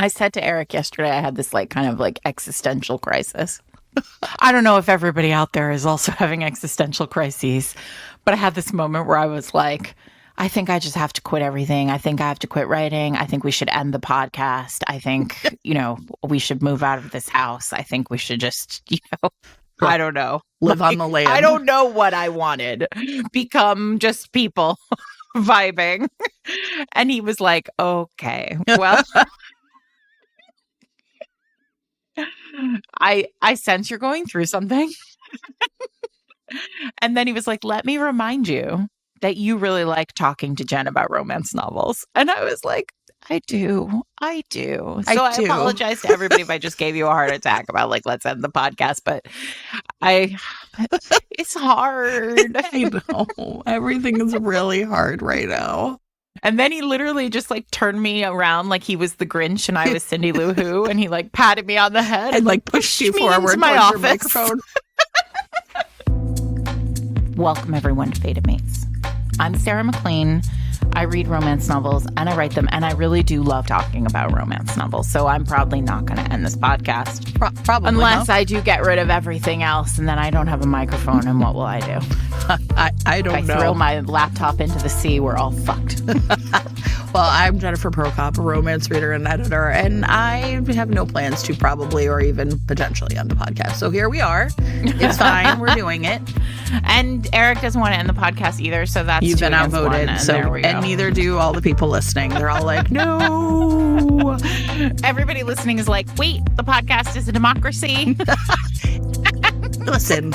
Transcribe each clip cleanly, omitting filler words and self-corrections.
I said to Eric yesterday, I had this like kind of like existential crisis. I don't know if everybody out there is also having existential crises, but I had this moment where I was like, I think I just have to quit everything. I think I have to quit writing. I think we should end the podcast. I think, we should move out of this house. I think we should just, I don't know. Live on the land. I don't know what I wanted. Become just people vibing. And he was like, okay, well, I sense you're going through something. And then he was like, let me remind you that you really like talking to Jen about romance novels. And I was like, I do. I apologize to everybody if I just gave you a heart attack about like, let's end the podcast. But it's hard. I know. Everything is really hard right now. And then he literally just like turned me around like he was the Grinch and I was Cindy Lou Who, and he like patted me on the head and like pushed you forward to my towards office. Your microphone. Welcome everyone to Fated Mates. I'm Sarah McLean. I read romance novels and I write them, and I really do love talking about romance novels. So I'm probably not going to end this podcast. Probably unless I do get rid of everything else, and then I don't have a microphone, and what will I do? I don't know. If I throw my laptop into the sea, we're all fucked. Well, I'm Jennifer Prokop, a romance reader and editor, and I have no plans to probably or even potentially end the podcast. So here we are. It's fine. We're doing it. And Eric doesn't want to end the podcast either, so that's You've been outvoted. And neither do all the people listening. They're all like, no. Everybody listening is like, wait, the podcast is a democracy. Listen,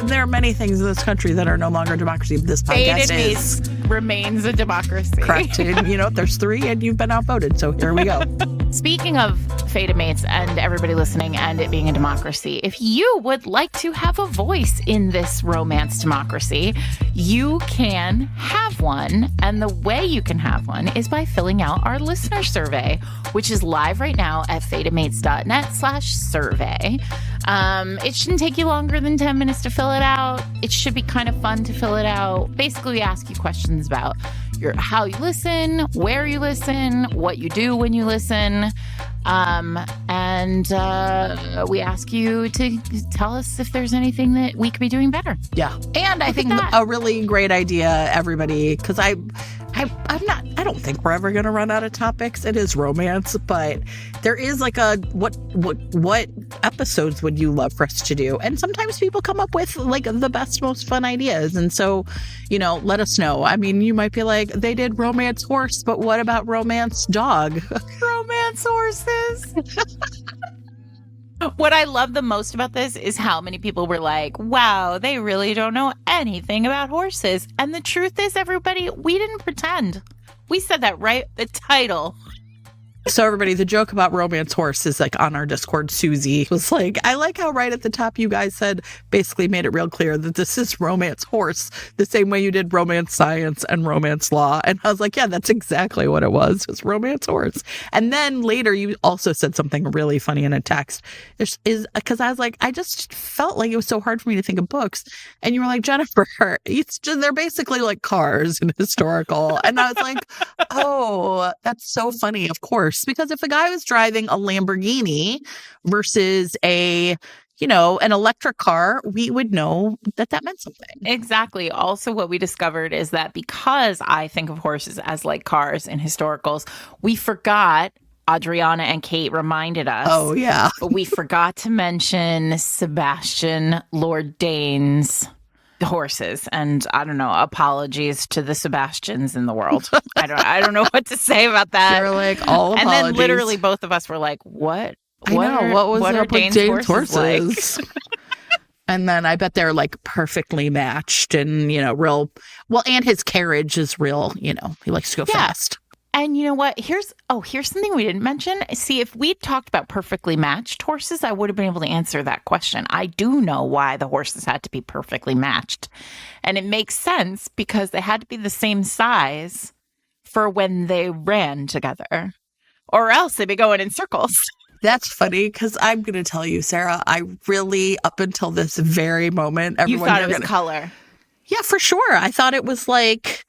there are many things in this country that are no longer democracy. This podcast remains a democracy. Correct. And, there's 3 and you've been outvoted. So here we go. Speaking of Fated Mates and everybody listening and it being a democracy, if you would like to have a voice in this romance democracy, you can have one. And the way you can have one is by filling out our listener survey, which is live right now at fatedmates.net/survey. It shouldn't take you longer than 10 minutes to fill it out. It should be kind of fun to fill it out. Basically, we ask you questions about how you listen, where you listen, what you do when you listen. And we ask you to tell us if there's anything that we could be doing better. Yeah. And I think a really great idea, everybody, because I don't think we're ever going to run out of topics. It is romance, but there is like what episodes would you love for us to do? And sometimes people come up with like the best, most fun ideas. And so, let us know. I mean, you might be like, they did romance horse, but what about romance dog? Romance horses. What I love the most about this is how many people were like, wow, they really don't know anything about horses. And the truth is, everybody, we didn't pretend. We said that right. The title. So everybody, the joke about romance horse is like on our Discord, Susie was like, I like how right at the top you guys said, basically made it real clear that this is romance horse, the same way you did romance science and romance law. And I was like, yeah, that's exactly what it was. It was romance horse. And then later you also said something really funny in a text is because I was like, I just felt like it was so hard for me to think of books. And you were like, Jennifer, they're basically like cars and historical. And I was like, oh, that's so funny. Of course. Because if a guy was driving a Lamborghini versus an electric car, we would know that meant something. Exactly. Also, what we discovered is that because I think of horses as like cars in historicals, we forgot. Adriana and Kate reminded us. Oh, yeah. But we forgot to mention Sebastian Lord Dane's horses, and I don't know, apologies to the Sebastians in the world. I don't know what to say about that. They're like, all and apologies. then literally both of us were like, what? What are Dane's horses? Like? And then I bet they're like perfectly matched and, real well, and his carriage is real, he likes to go fast. And you know what? Here's something we didn't mention. See, if we talked about perfectly matched horses, I would have been able to answer that question. I do know why the horses had to be perfectly matched. And it makes sense because they had to be the same size for when they ran together. Or else they'd be going in circles. That's funny because I'm going to tell you, Sarah, I really, up until this very moment, you thought it was color. Yeah, for sure. I thought it was like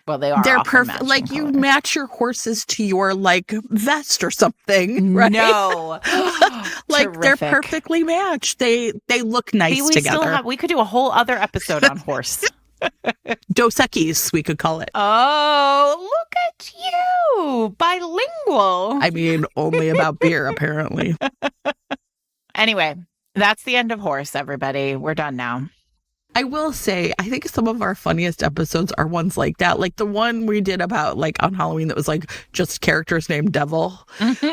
Well, they are. They're often perfect. matching Like you colors. match your horses to your like vest or something, right? No. Like they're Terrific. perfectly matched. They look nice See, we together. still have. We could do a whole other episode on horse. Dos Equis, we could call it. Oh, look at you, bilingual. I mean, only about beer, apparently. Anyway, that's the end of horse. Everybody, we're done now. I will say, I think some of our funniest episodes are ones like that. Like the one we did about like on Halloween that was like just characters named Devil.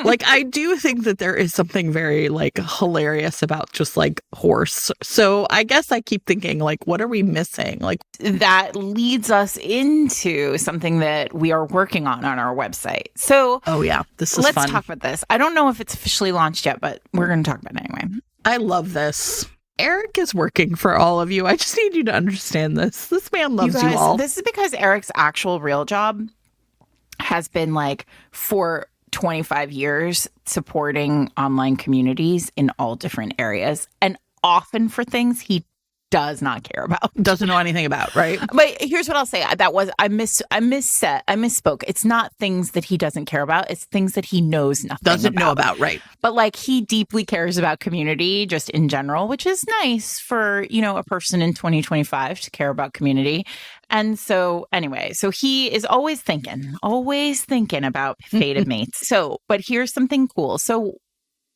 Like I do think that there is something very like hilarious about just like horse. So I guess I keep thinking like, what are we missing? Like That leads us into something that we are working on our website. So, oh yeah, this is let's fun. talk about this. I don't know if it's officially launched yet, but we're going to talk about it anyway. I love this. Eric is working for all of you. I just need you to understand this. This man loves you all. This is because Eric's actual real job has been like for 25 years supporting online communities in all different areas, and often for things he does not care about. Doesn't know anything about, right? But here's what I'll say. I misspoke. It's not things that he doesn't care about. It's things that he knows nothing Doesn't know about, right? But like he deeply cares about community just in general, which is nice for, a person in 2025 to care about community. And so anyway, so he is always thinking about fated mates. So, but here's something cool. So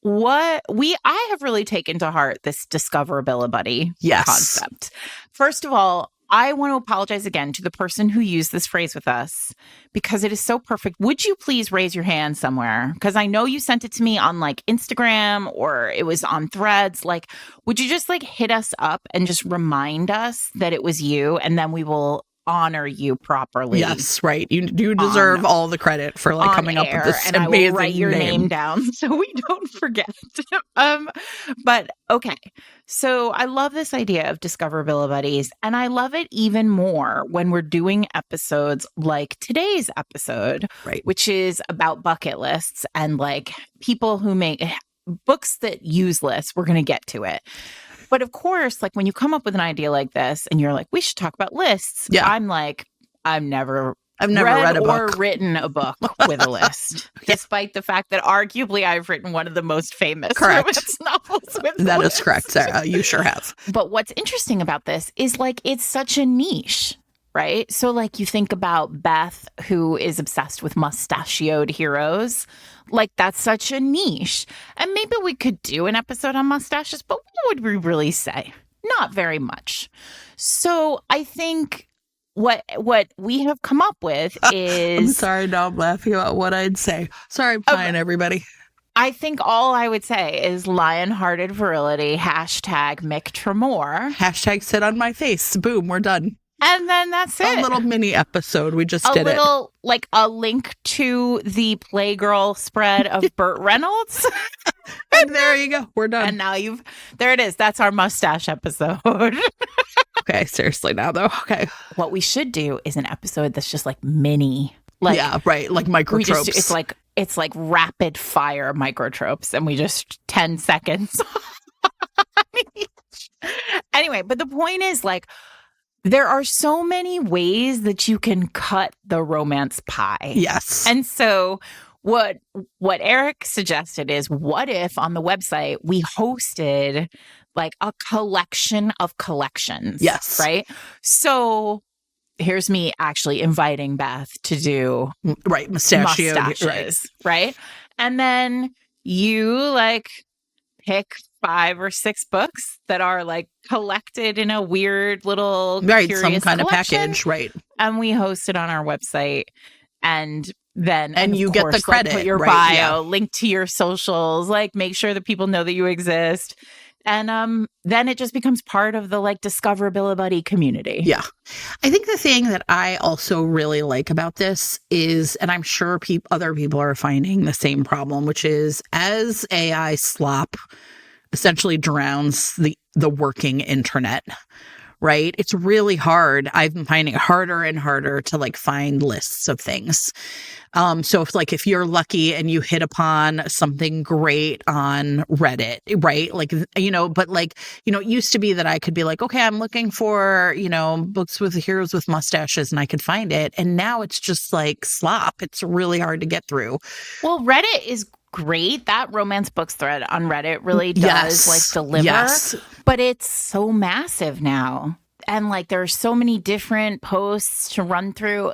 I have really taken to heart this discoverability concept. First of all, I want to apologize again to the person who used this phrase with us because it is so perfect. Would you please raise your hand somewhere? Because I know you sent it to me on like Instagram or it was on Threads. Like, would you just like hit us up and just remind us that it was you, and then we will honor you properly. Yes, right. You deserve all the credit for like coming up with this and amazing I will write your name name down so we don't forget. But okay. So I love this idea of discoverability buddies, and I love it even more when we're doing episodes like today's episode, right? Which is about bucket lists and like people who make books that use lists. We're going to get to it. But of course, like when you come up with an idea like this and you're like, we should talk about lists. Yeah. I'm like, I've never read a book or written a book with a list, despite the fact that arguably I've written one of the most famous romance novels with That lists. is correct, Sarah. You sure have. But what's interesting about this is like it's such a niche, right? So like you think about Beth, who is obsessed with mustachioed heroes. Like that's such a niche. And maybe we could do an episode on mustaches, but what would we really say? Not very much. So I think what we have come up with is... I'm sorry, no, I'm laughing about what I'd say. Sorry, I'm fine, everybody. I think all I would say is lion-hearted virility, hashtag Mick Tremor. Hashtag sit on my face. Boom, we're done. And then that's it. A little mini episode. We just did it. Like a link to the Playgirl spread of Burt Reynolds. And there you go. We're done. And now there it is. That's our mustache episode. Okay, seriously now though. Okay. What we should do is an episode that's just like mini. Like, yeah, right. Like microtropes. It's like rapid fire microtropes, and we just 10 seconds. Anyway, but the point is like, there are so many ways that you can cut the romance pie. Yes. And so what Eric suggested is, what if on the website we hosted like a collection of collections? Yes. Right? So here's me actually inviting Beth to do mustaches, right? And then you like pick 5 or 6 books that are like collected in a weird little curious some kind collection, of package, right? And we host it on our website, and you get the credit, like, put your bio, link to your socials, like make sure that people know that you exist. And then it just becomes part of the like discoverability community. Yeah. I think the thing that I also really like about this is, and I'm sure other people are finding the same problem, which is as AI slop essentially drowns the working internet, right? It's really hard. I've been finding it harder and harder to like find lists of things. So if you're lucky and you hit upon something great on Reddit, right? Like, but it used to be that I could be like, okay, I'm looking for, books with heroes with mustaches, and I could find it. And now it's just like slop. It's really hard to get through. Well, Reddit is great. That romance books thread on Reddit really does like deliver. Yes. But it's so massive now. And like there are so many different posts to run through.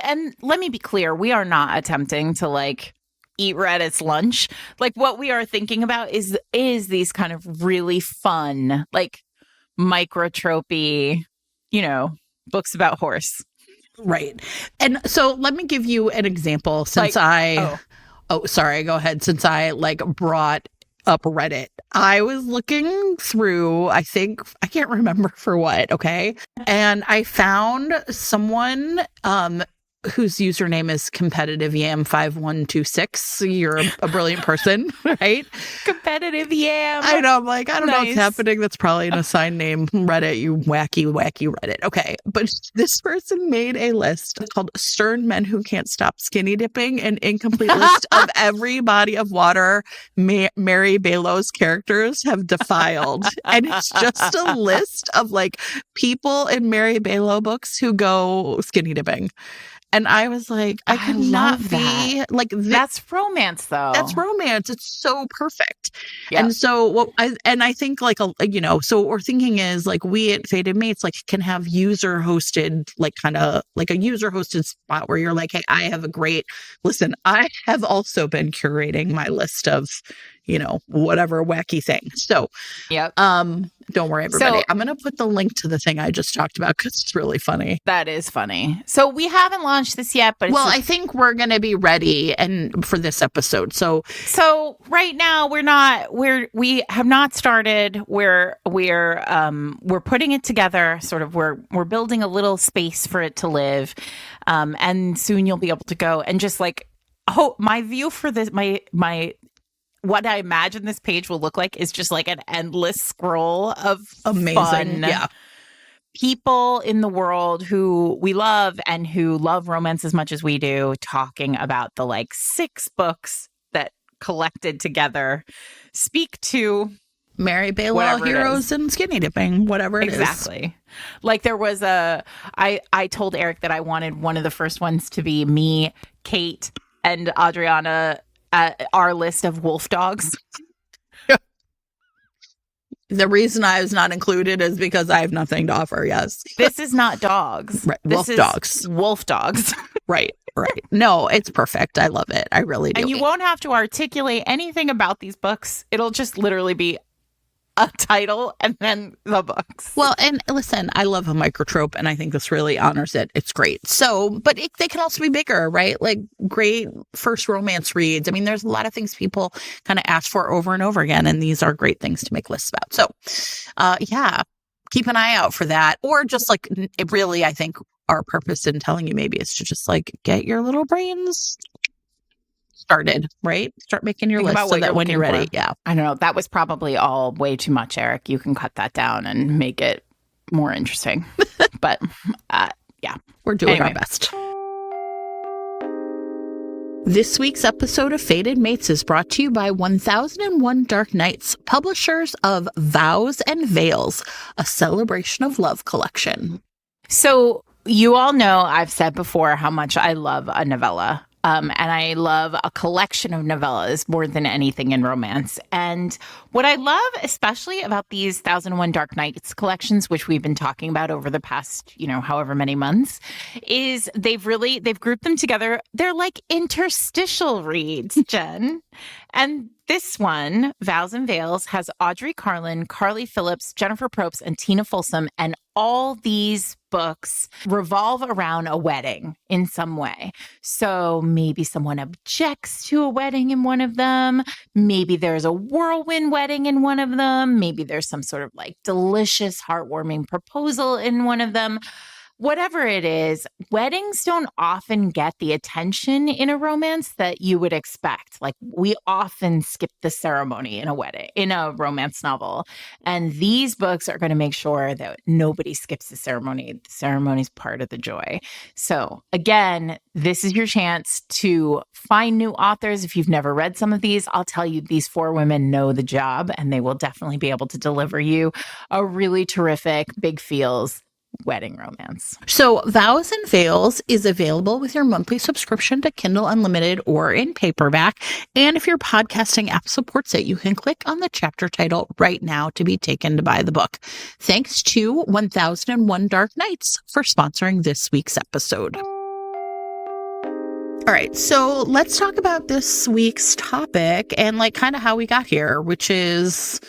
And let me be clear, we are not attempting to like eat Reddit's lunch. Like what we are thinking about is these kind of really fun, like microtropy, books about horse. Right. And so let me give you an example since sorry, go ahead. Since I brought up Reddit, I was looking through, I can't remember for what, okay? And I found someone whose username is competitive yam 5126. You're a brilliant person, right? Competitive yam. I know. I'm like, I don't know what's happening. That's probably an assigned name. Reddit, you wacky Reddit. Okay. But this person made a list called Stern Men Who Can't Stop Skinny Dipping, an incomplete list of every body of water Mary Bailow's characters have defiled. And it's just a list of like people in Mary Baillow books who go skinny dipping. And I was like, I could not be like, that's romance though. That's romance. It's so perfect. Yeah. And so I think so what we're thinking is like we at Fated Mates can have user hosted, kind of like a user hosted spot where you're like, hey, I have also been curating my list of, whatever wacky thing. So, yep. Don't worry, everybody. I'm going to put the link to the thing I just talked about because it's really funny. That is funny. So we haven't launched this yet, but I think we're going to be ready for this episode. So right now we have not started. We're putting it together. Sort of we're building a little space for it to live, and soon you'll be able to go and just my view for this my. What I imagine this page will look like is just like an endless scroll of amazing fun people in the world who we love and who love romance as much as we do, talking about the 6 books that collected together speak to Mary Baillow heroes and skinny dipping, whatever it is. Exactly. There was I told Eric that I wanted one of the first ones to be me, Kate, and Adriana, our list of wolf dogs. The reason I was not included is because I have nothing to offer. Yes. This is not dogs. Right. Wolf dogs. Wolf dogs. Right. No, it's perfect. I love it. I really do. And you won't have to articulate anything about these books. It'll just literally be a title and then the books. Well, and listen, I love a microtrope, and I think this really honors it. It's great. So, but they can also be bigger, right? Like great first romance reads. I mean, there's a lot of things people kind of ask for over and over again, and these are great things to make lists about. So, keep an eye out for that. Or just it really, I think our purpose in telling you maybe is to just get your little brains started, right? Start making your list so that when you're ready. Yeah. I don't know. That was probably all way too much, Eric. You can cut that down and make it more interesting. But yeah. We're doing our best. This week's episode of Fated Mates is brought to you by 1001 Dark Nights, publishers of Vows and Veils, a celebration of love collection. So you all know I've said before how much I love a novella. And I love a collection of novellas more than anything in romance. And what I love especially about these 1001 Dark Nights collections, which we've been talking about over the past, however many months, is they've grouped them together. They're like interstitial reads, Jen. And this one, Vows and Veils, has Audrey Carlin, Carly Phillips, Jennifer Probst, and Tina Folsom. And all these books revolve around a wedding in some way. So maybe someone objects to a wedding in one of them. Maybe there's a whirlwind wedding in one of them. Maybe there's some sort of delicious, heartwarming proposal in one of them. whatever it is, weddings don't often get the attention in a romance that you would expect. Like we often skip the ceremony in a wedding, in a romance novel. And these books are going to make sure that nobody skips the ceremony. The ceremony is part of the joy. So again, this is your chance to find new authors. If you've never read some of these, I'll tell you, these four women know the job and they will definitely be able to deliver you a really terrific, big feels wedding romance. So Vows and Veils is available with your monthly subscription to Kindle Unlimited or in paperback. And if your podcasting app supports it, you can click on the chapter title right now to be taken to buy the book. Thanks to 1001 Dark Nights for sponsoring this week's episode. All right, so let's talk about this week's topic and like kind of how we got here, which is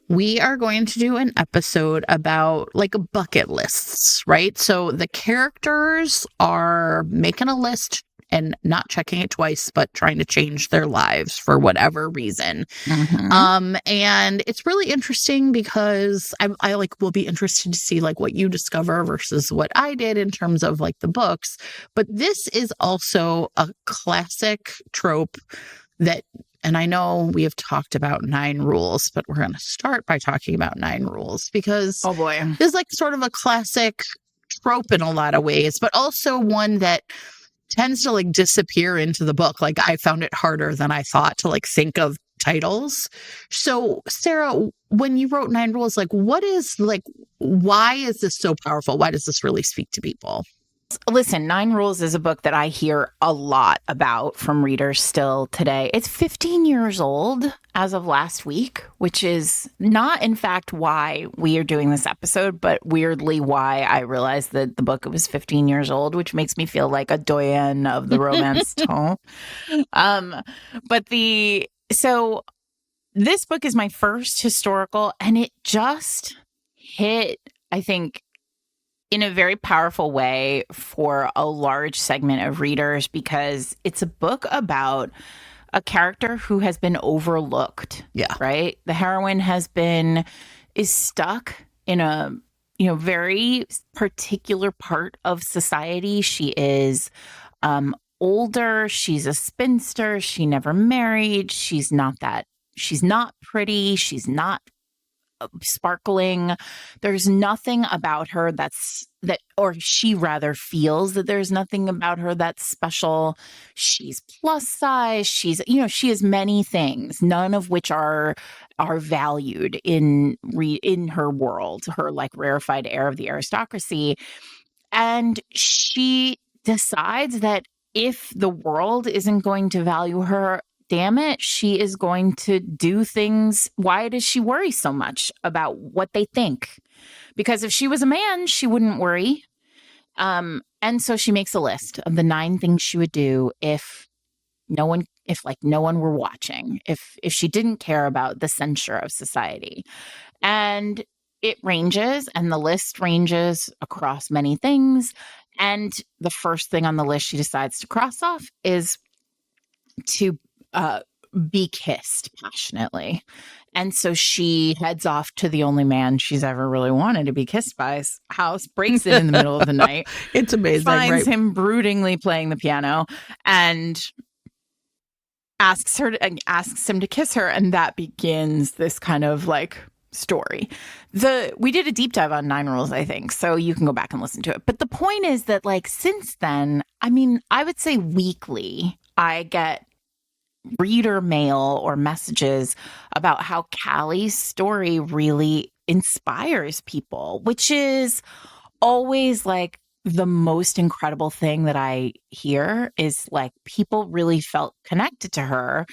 we are going to do an episode about like bucket lists, right? So the characters are making a list and not checking it twice, but trying to change their lives for whatever reason. And it's really interesting because I like will be interested to see like what you discover versus what I did in terms of like the books. But this is also a classic trope that, and I know we have talked about 9 rules, but we're going to start by talking about 9 rules because oh boy, this is like sort of a classic trope in a lot of ways, but also one that tends to like disappear into the book. Like I found it harder than I thought to like think of titles. So Sarah, when you wrote 9 rules, like what is like, why is this so powerful? Why does this really speak to people? Listen, 9 Rules is a book that I hear a lot about from readers still today. It's 15 years old as of last week, which is not, in fact, why we are doing this episode, but weirdly why I realized that the book was 15 years old, which makes me feel like a doyen of the romance tone. So this book is my first historical, and it just hit, I think, in a very powerful way for a large segment of readers because it's a book about a character who has been overlooked. Yeah. Right? The heroine is stuck in a, very particular part of society. She is older. She's a spinster. She never married. She's not pretty. She's not sparkling. There's nothing about her or she rather feels that there's nothing about her that's special. She's plus size. She has many things, none of which are valued in her world, her like rarefied air of the aristocracy. And she decides that if the world isn't going to value her, damn it, she is going to do things. Why does she worry so much about what they think? Because if she was a man, she wouldn't worry. And so she makes a list of the 9 things she would do if no one were watching, if she didn't care about the censure of society. And it ranges, and the list ranges across many things. And the first thing on the list she decides to cross off is to be kissed passionately. And so she heads off to the only man she's ever really wanted to be kissed by's house, breaks it in the middle of the night. It's amazing. Finds him broodingly playing the piano and asks him to kiss her. And that begins this kind of like story. We did a deep dive on 9 Rules, I think, so you can go back and listen to it. But the point is that like since then, I mean, I would say weekly, I get reader mail or messages about how Callie's story really inspires people, which is always like the most incredible thing that I hear is like people really felt connected to her.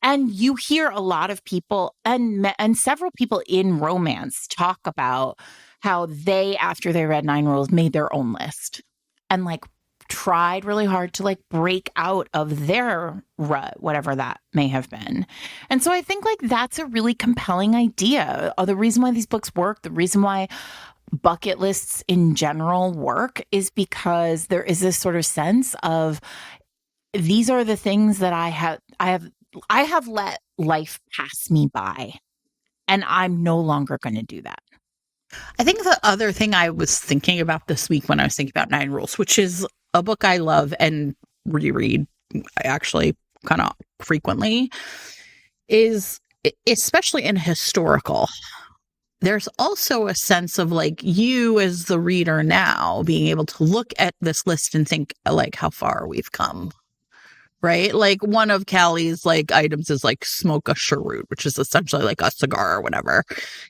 And you hear a lot of people and several people in romance talk about how they, after they read 9 Rules, made their own list and like tried really hard to like break out of their rut, whatever that may have been. And so I think like that's a really compelling idea. The reason why these books work, the reason why bucket lists in general work is because there is this sort of sense of these are the things that I have let life pass me by, and I'm no longer going to do that. I think the other thing I was thinking about this week when I was thinking about Nine Rules, which is a book I love and reread, I actually kind of frequently, is especially in historical. There's also a sense of like you as the reader now being able to look at this list and think like how far we've come. Right. Like one of Callie's like items is like smoke a cheroot, which is essentially like a cigar or whatever.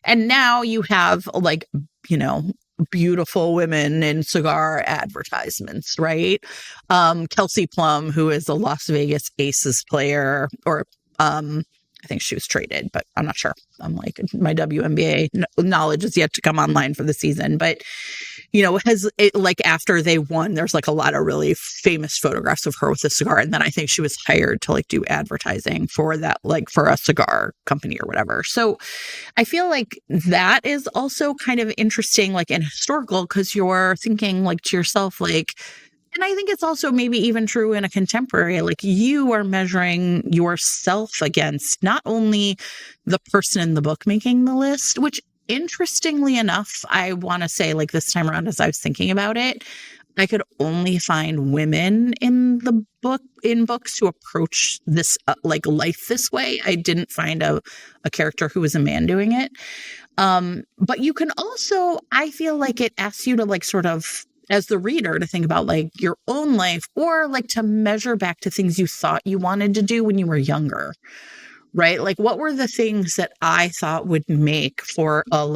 And now you have like, you know, beautiful women in cigar advertisements, right? Kelsey Plum, who is a Las Vegas Aces player, or I think she was traded, but I'm not sure. I'm like, my WNBA knowledge is yet to come online for the season. But, you know, like after they won, there's like a lot of really famous photographs of her with a cigar. And then I think she was hired to like do advertising for that, like for a cigar company or whatever. So I feel like that is also kind of interesting, like in historical, because you're thinking like to yourself, like, and I think it's also maybe even true in a contemporary, like you are measuring yourself against not only the person in the book making the list, which interestingly enough, I want to say like this time around, as I was thinking about it, I could only find women in the book, in books who approach this like life this way. I didn't find a character who was a man doing it. But you can also, I feel like it asks you to like sort of, as the reader, to think about like your own life, or like to measure back to things you thought you wanted to do when you were younger, right? Like what were the things that I thought would make for a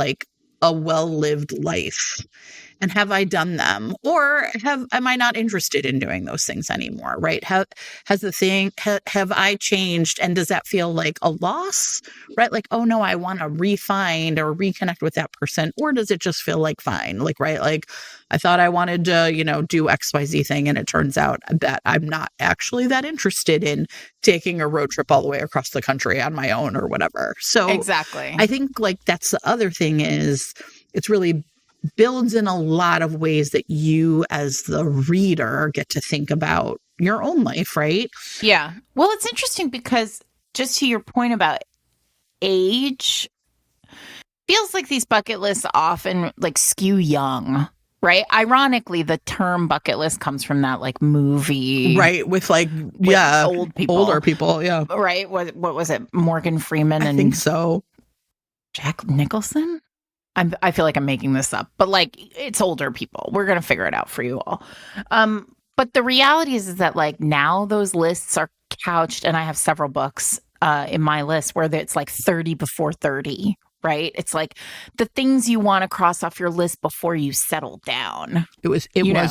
well-lived life? And have I done them, or am I not interested in doing those things anymore? Right? Have I changed, and does that feel like a loss? Right? Like, oh no, I want to re-find or reconnect with that person, or does it just feel like fine? Like, right? Like, I thought I wanted to, you know, do XYZ thing, and it turns out that I'm not actually that interested in taking a road trip all the way across the country on my own or whatever. So Exactly. I think like that's the other thing is it's really builds in a lot of ways that you as the reader get to think about your own life, right? Yeah. Well, it's interesting because just to your point about age, feels like these bucket lists often like skew young, right? Ironically, the term bucket list comes from that like movie. Right. With like, old people. Older people. Yeah. Right. What was it? Morgan Freeman and I think so. Jack Nicholson? I feel like I'm making this up, but like it's older people. We're going to figure it out for you all. But the reality is that like now those lists are couched, and I have several books in my list where it's like 30 before 30, right? It's like the things you want to cross off your list before you settle down. It was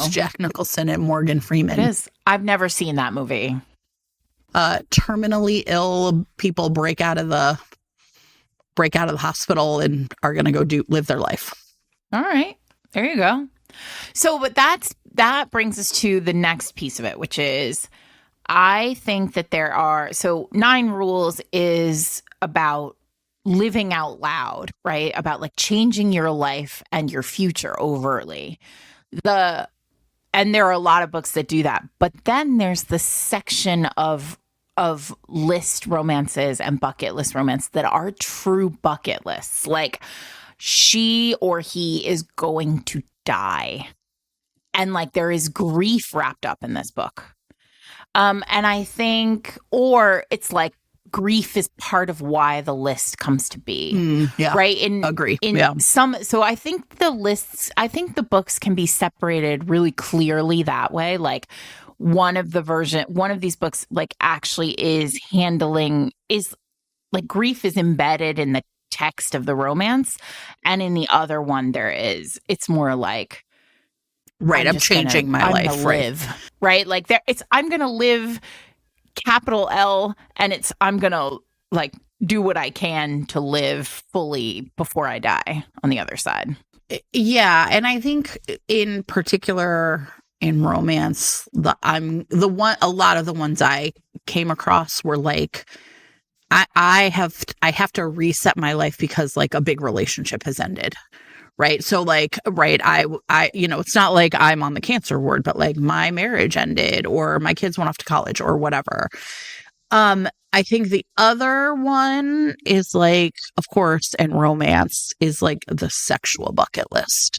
Jack Nicholson and Morgan Freeman. It is. I've never seen that movie. Terminally ill people break out of the hospital and are going to go live their life. All right. There you go. So, but that brings us to the next piece of it, which is I think that so 9 Rules is about living out loud, right? About like changing your life and your future overtly. And there are a lot of books that do that. But then there's the section of list romances and bucket list romance that are true bucket lists. Like she or he is going to die. And like there is grief wrapped up in this book. And I think, or it's like grief is part of why the list comes to be. Yeah. Right. Agree. So I think the books can be separated really clearly that way. Like one of these books like actually is like grief is embedded in the text of the romance. And in the other one it's more like, right, I'm changing my life, right? Like I'm going to live capital L, and I'm going to like do what I can to live fully before I die on the other side. Yeah, and I think in particular in romance, a lot of the ones I came across were like I have to reset my life because like a big relationship has ended. Right. So like, right. I, it's not like I'm on the cancer ward, but like my marriage ended or my kids went off to college or whatever. I think the other one is like, of course, and romance is like the sexual bucket list,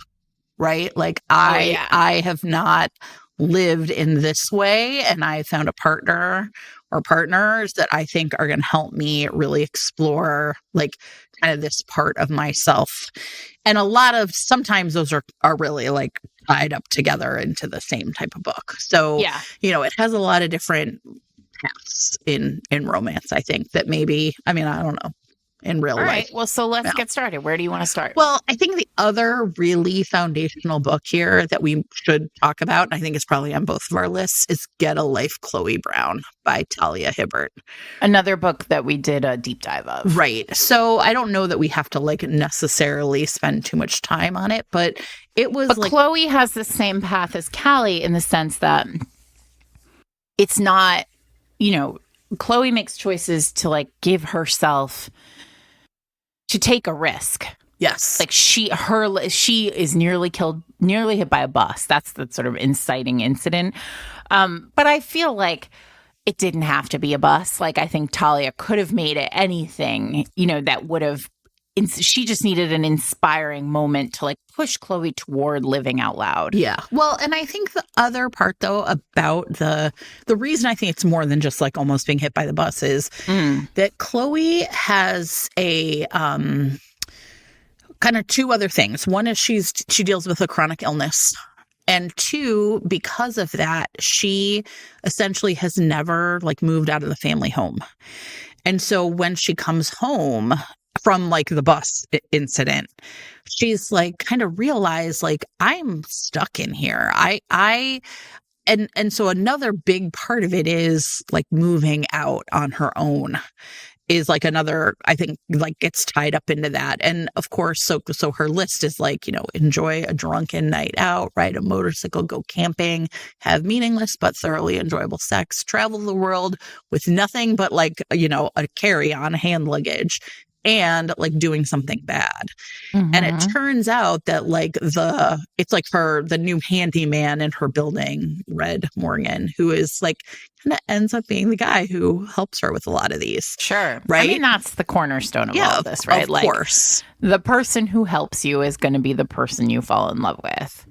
right? Like yeah. I have not lived in this way, and I found a partner or partners that I think are going to help me really explore like kind of this part of myself. And a lot of sometimes those are really like tied up together into the same type of book. So, Yeah. it has a lot of different paths in romance, I think, that maybe, I mean, I don't know, in real All life. right. Well, so let's Yeah. get started. Where do you want to start? Well, I think the other really foundational book here that we should talk about, and I think it's probably on both of our lists, is Get a Life, Chloe Brown by Talia Hibbert. Another book that we did a deep dive of. Right. So I don't know that we have to like necessarily spend too much time on it, but it was like Chloe has the same path as Callie in the sense that it's not, Chloe makes choices to like give herself to take a risk. yes. Like she is nearly hit by a bus. That's the sort of inciting incident. But I feel like it didn't have to be a bus. Like I think Talia could have made it anything, that would have. She just needed an inspiring moment to like push Chloe toward living out loud. Yeah. Well, and I think the other part though about the reason I think it's more than just like almost being hit by the bus is that Chloe has a kind of two other things. One is she deals with a chronic illness. And two, because of that, she essentially has never like moved out of the family home. And so when she comes home from like the bus incident, she's like kind of realized like I'm stuck in here. And so another big part of it is like moving out on her own is like another, I think, like gets tied up into that. And of course, so her list is like, enjoy a drunken night out, ride a motorcycle, go camping, have meaningless but thoroughly enjoyable sex, travel the world with nothing but like, a carry-on hand luggage, and like doing something bad. Mm-hmm. And it turns out that like it's like the new handyman in her building, Red Morgan, who is like kind of ends up being the guy who helps her with a lot of these. Sure. Right. I mean, that's the cornerstone of all of this, right? Of course. The person who helps you is going to be the person you fall in love with.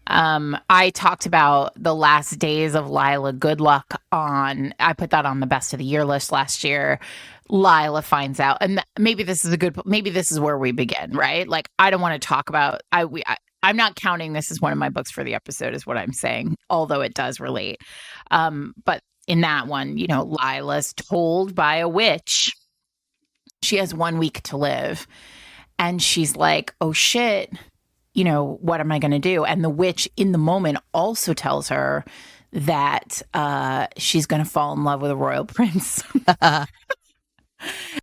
I talked about the last days of Lila Goodluck I put that on the best of the year list last year. Lila finds out, and maybe this is where we begin, right? Like, I don't want to talk about, I'm not counting this as one of my books for the episode is what I'm saying, although it does relate. But in that one, Lila's told by a witch she has 1 week to live, and she's like, oh shit, what am I going to do? And the witch in the moment also tells her that she's going to fall in love with a royal prince.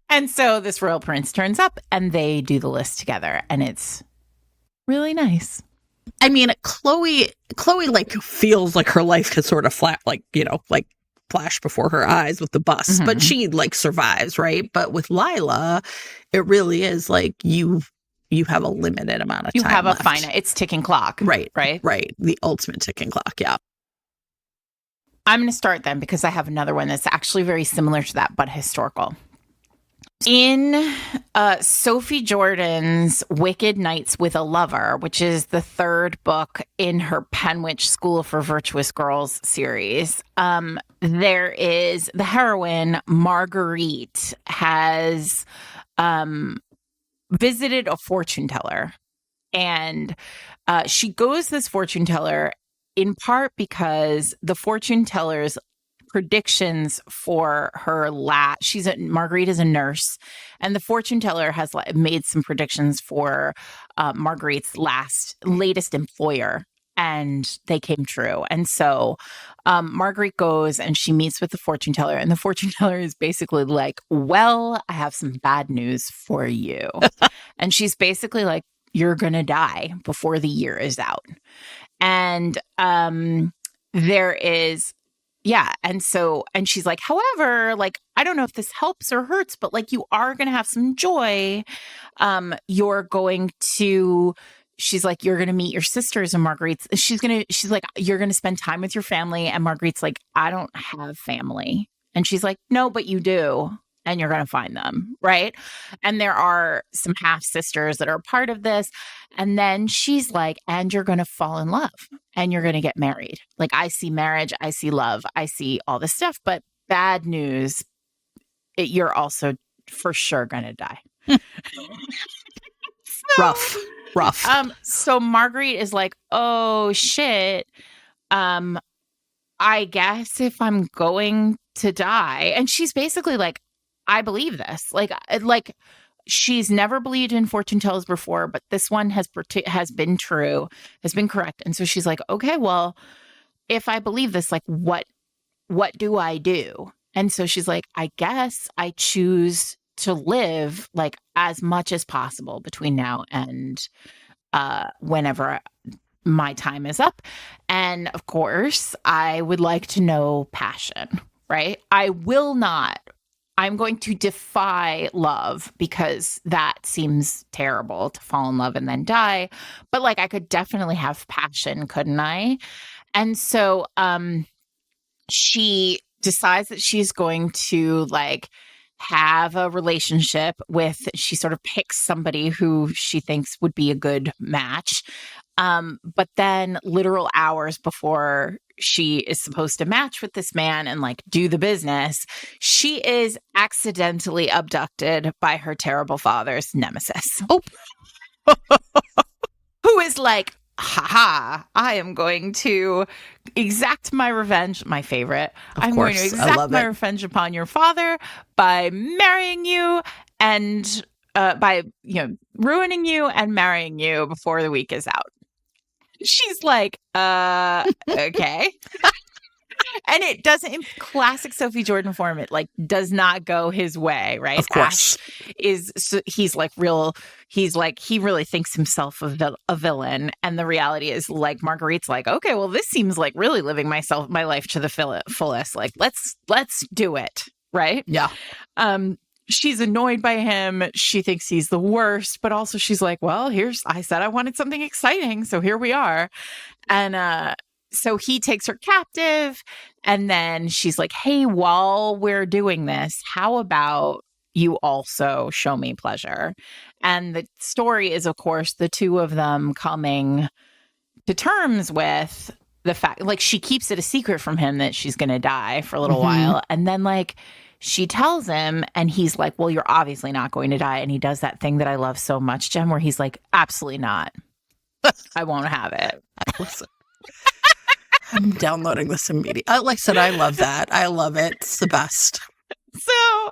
And so this royal prince turns up and they do the list together, and it's really nice. I mean, Chloe like feels like her life has sort of like flash before her eyes with the bus, but she like survives, right? But with Lila, it really is like you have a limited amount of time. You have left. a finite, it's ticking clock. Right. Right. The ultimate ticking clock. Yeah. I'm going to start then because I have another one that's actually very similar to that, but historical. In Sophie Jordan's Wicked Nights with a Lover, which is the third book in her Penwitch School for Virtuous Girls series, there is the heroine, Marguerite, has visited a fortune teller. And she goes to this fortune teller in part because the fortune teller's predictions for her Marguerite is a nurse, and the fortune teller has made some predictions for Marguerite's latest employer, and they came true. And so Marguerite goes and she meets with the fortune teller, and the fortune teller is basically like, well, I have some bad news for you. And she's basically like, you're gonna die before the year is out. And there is and she's like, however, like, I don't know if this helps or hurts, but like, you are going to have some joy. She's like, you're going to meet your sisters, and she's like, you're going to spend time with your family. And Marguerite's like, I don't have family. And she's like, no, but you do. And you're going to find them. Right. And there are some half sisters that are a part of this. And then she's like, and you're going to fall in love and you're going to get married. Like, I see marriage, I see love, I see all this stuff. But bad news, you're also for sure going to die. Rough. So Marguerite is like, oh shit. I guess if I'm going to die, and she's basically like, I believe this. Like she's never believed in fortune tellers before, but this one has been true, has been correct. And so she's like, okay, well, if I believe this, like, what do I do? And so she's like, I guess I choose to live like as much as possible between now and whenever my time is up. And of course, I would like to know passion, right? I'm going to defy love because that seems terrible to fall in love and then die. But like, I could definitely have passion, couldn't I? And so she decides that she's going to like have a relationship with, she sort of picks somebody who she thinks would be a good match. But then literal hours before she is supposed to match with this man and like do the business, she is accidentally abducted by her terrible father's nemesis. Oh, who is like, haha, I am going to exact my revenge. My favorite. I'm going to exact my revenge upon your father by marrying you and by ruining you and marrying you before the week is out. She's like, okay. And it doesn't, in classic Sophie Jordan form, it like does not go his way, right? Of course. He's like, he really thinks himself a villain. And the reality is like, Marguerite's like, okay, well, this seems like really living my life to the fullest. Like, let's do it. Right. Yeah. She's annoyed by him. She thinks he's the worst, but also she's like, well, I said I wanted something exciting. So here we are. And, so he takes her captive, and then she's like, hey, while we're doing this, how about you also show me pleasure? And the story is, of course, the two of them coming to terms with the fact, like, she keeps it a secret from him that she's going to die for a little while. And then, like, she tells him, and he's like, well, you're obviously not going to die. And he does that thing that I love so much, Jen, where he's like, absolutely not. I won't have it. Listen. I'm downloading this immediately. Like I said, I love that. I love it. It's the best. So,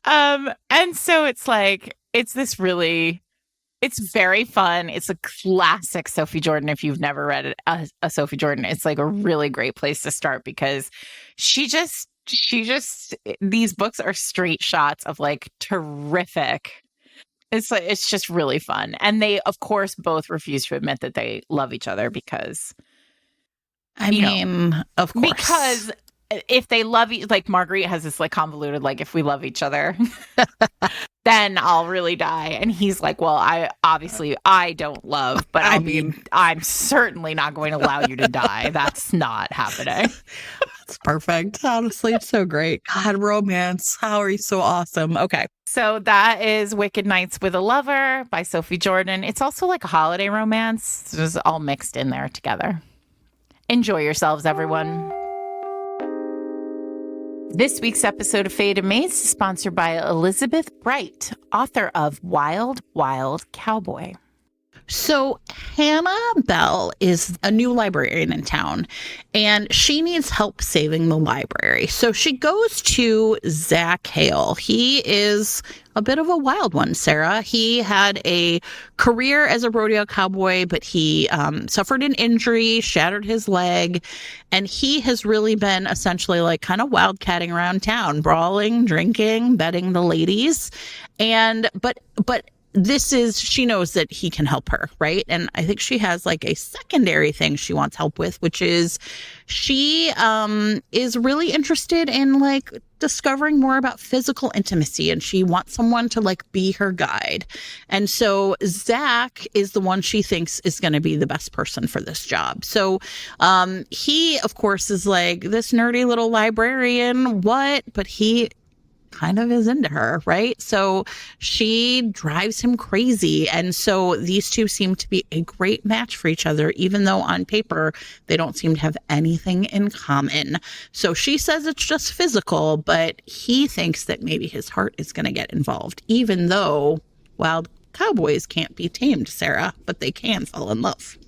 and so it's like, it's very fun. It's a classic Sophie Jordan. If you've never read a Sophie Jordan, it's like a really great place to start because she just, these books are straight shots of like terrific. It's like, it's just really fun. And they, of course, both refuse to admit that they love each other because, of course. Because if they love like Marguerite has this like convoluted, like, if we love each other, then I'll really die. And he's like, well, I don't love, but I'm certainly not going to allow you to die. That's not happening. That's perfect. Honestly, it's so great. God, romance. How are you so awesome? Okay. So that is Wicked Nights with a Lover by Sophie Jordan. It's also like a holiday romance. It's just all mixed in there together. Enjoy yourselves, everyone. This week's episode of Fade and Maze is sponsored by Elizabeth Bright, author of Wild, Wild Cowboy. So Hannah Bell is a new librarian in town, and she needs help saving the library. So she goes to Zach Hale. He is a bit of a wild one, Sarah. He had a career as a rodeo cowboy, but he suffered an injury, shattered his leg, and he has really been essentially like kind of wildcatting around town, brawling, drinking, betting the ladies. And but she knows that he can help her, right? And I think she has like a secondary thing she wants help with, which is she is really interested in like discovering more about physical intimacy, and she wants someone to like be her guide. And so Zach is the one she thinks is going to be the best person for this job. So he, of course, is like this nerdy little librarian, what? But he kind of is into her, right? So she drives him crazy. And so these two seem to be a great match for each other, even though on paper they don't seem to have anything in common. So she says it's just physical, but he thinks that maybe his heart is going to get involved, even though wild cowboys can't be tamed, Sarah, but they can fall in love.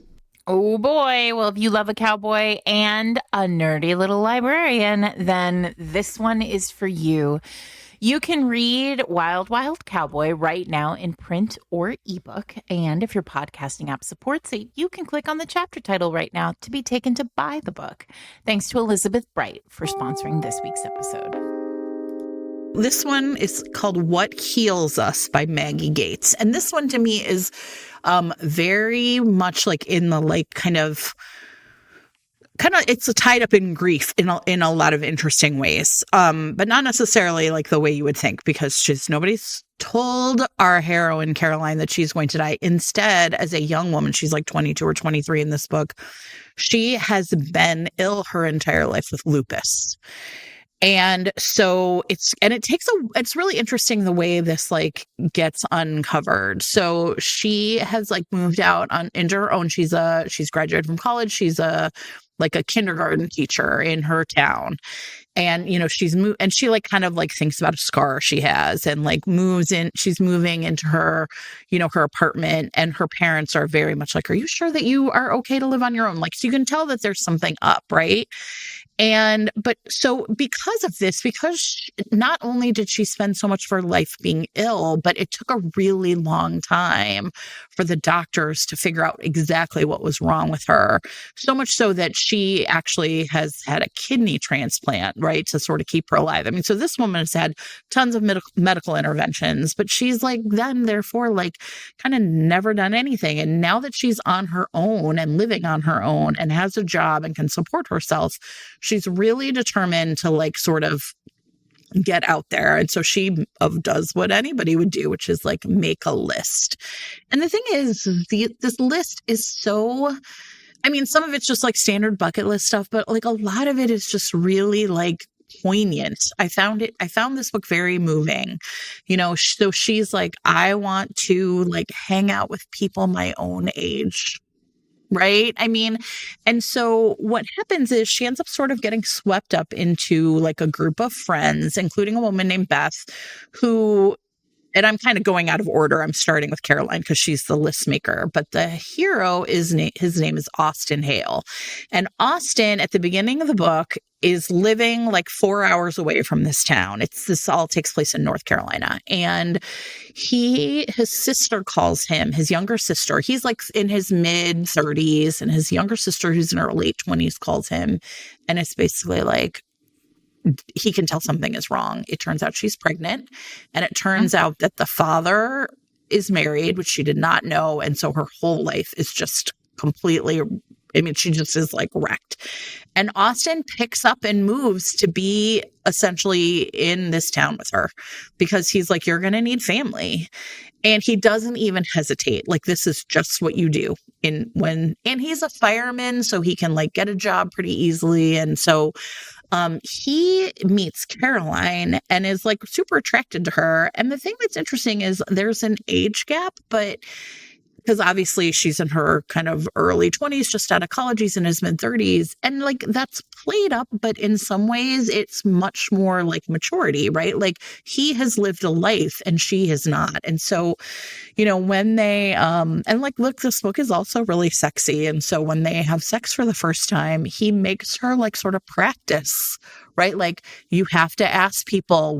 Oh boy. Well, if you love a cowboy and a nerdy little librarian, then this one is for you. You can read Wild Wild Cowboy right now in print or ebook. And if your podcasting app supports it, you can click on the chapter title right now to be taken to buy the book. Thanks to Elizabeth Bright for sponsoring this week's episode. This one is called What Heals Us by Maggie Gates. And this one to me is very much like in the like kind of it's tied up in grief in a lot of interesting ways. But not necessarily like the way you would think, because nobody's told our heroine Caroline that she's going to die. Instead, as a young woman, she's like 22 or 23 in this book, she has been ill her entire life with lupus. And so it's really interesting the way this like gets uncovered. So she has like moved out into her own. She's graduated from college. She's like a kindergarten teacher in her town. And, she's moved, and she like kind of like thinks about a scar she has and like she's moving into her, her apartment, and her parents are very much like, are you sure that you are okay to live on your own? Like, so you can tell that there's something up, right? But so because of this, because not only did she spend so much of her life being ill, but it took a really long time for the doctors to figure out exactly what was wrong with her. So much so that she actually has had a kidney transplant, right, to sort of keep her alive. I mean, so this woman has had tons of medical interventions, but she's like then therefore like kind of never done anything. And now that she's on her own and living on her own and has a job and can support herself, she's really determined to like sort of get out there. And so she does what anybody would do, which is like make a list. And the thing is, this list is so, I mean, some of it's just like standard bucket list stuff, but like a lot of it is just really like poignant. I found this book very moving, so she's like, I want to like hang out with people my own age. Right. I mean, and so what happens is she ends up sort of getting swept up into like a group of friends, including a woman named Beth, who, and I'm kind of going out of order. I'm starting with Caroline because she's the list maker, but the hero his name is Austin Hale. And Austin at the beginning of the book is living like 4 hours away from this town. This all takes place in North Carolina. And his sister calls him, his younger sister. He's like in his mid 30s, and his younger sister, who's in her late 20s, calls him. And it's basically like, he can tell something is wrong. It turns out she's pregnant, and it turns out that the father is married, which she did not know. And so her whole life is just completely, I mean, she just is like wrecked. And Austin picks up and moves to be essentially in this town with her because he's like, you're going to need family. And he doesn't even hesitate. Like, this is just what you do. And he's a fireman, so he can like get a job pretty easily. And so he meets Caroline and is like super attracted to her. And the thing that's interesting is there's an age gap, but because obviously she's in her kind of early 20s, just out of college, he's in his mid 30s. And like that's played up, but in some ways it's much more like maturity, right? Like he has lived a life and she has not. And so, when they, and like, look, this book is also really sexy. And so when they have sex for the first time, he makes her like sort of practice, right? Like you have to ask people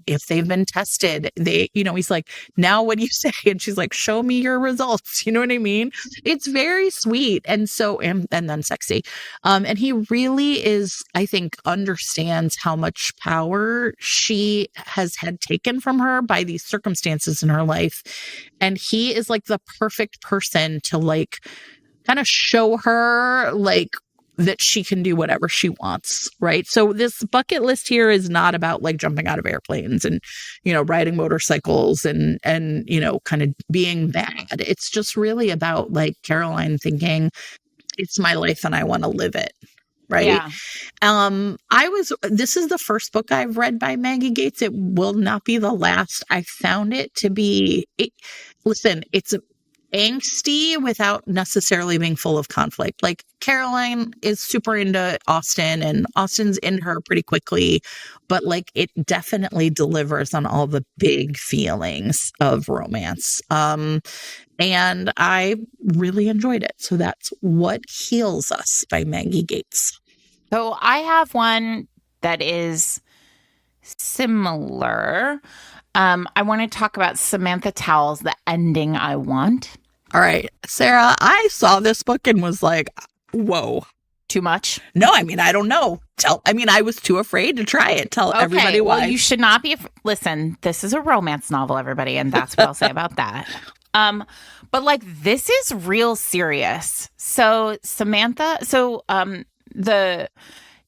if they've been tested, he's like, now what do you say? And she's like, show me your results. You know what I mean? It's very sweet. And so, and then sexy. And he really is, I think, understands how much power she has had taken from her by these circumstances in her life. And he is like the perfect person to like kind of show her like that she can do whatever she wants, right? So this bucket list here is not about like jumping out of airplanes and, you know, riding motorcycles and, you know, kind of being bad. It's just really about like Caroline thinking, it's my life and I want to live it. Right. Yeah. This is the first book I've read by Maggie Gates. It will not be the last. I found it to be, it's angsty without necessarily being full of conflict. Like Caroline is super into Austin and Austin's into her pretty quickly, but like it definitely delivers on all the big feelings of romance. And I really enjoyed it. So that's What Heals Us by Maggie Gates. So I have one that is similar. I want to talk about Samantha Towell's The Ending I Want. All right, Sarah, I saw this book and was like, whoa. Too much? No, I mean, I don't know. I was too afraid to try it. Tell everybody why. Well, you should not be. Listen, this is a romance novel, everybody, and that's what I'll say about that. But like, this is real serious. So Samantha, the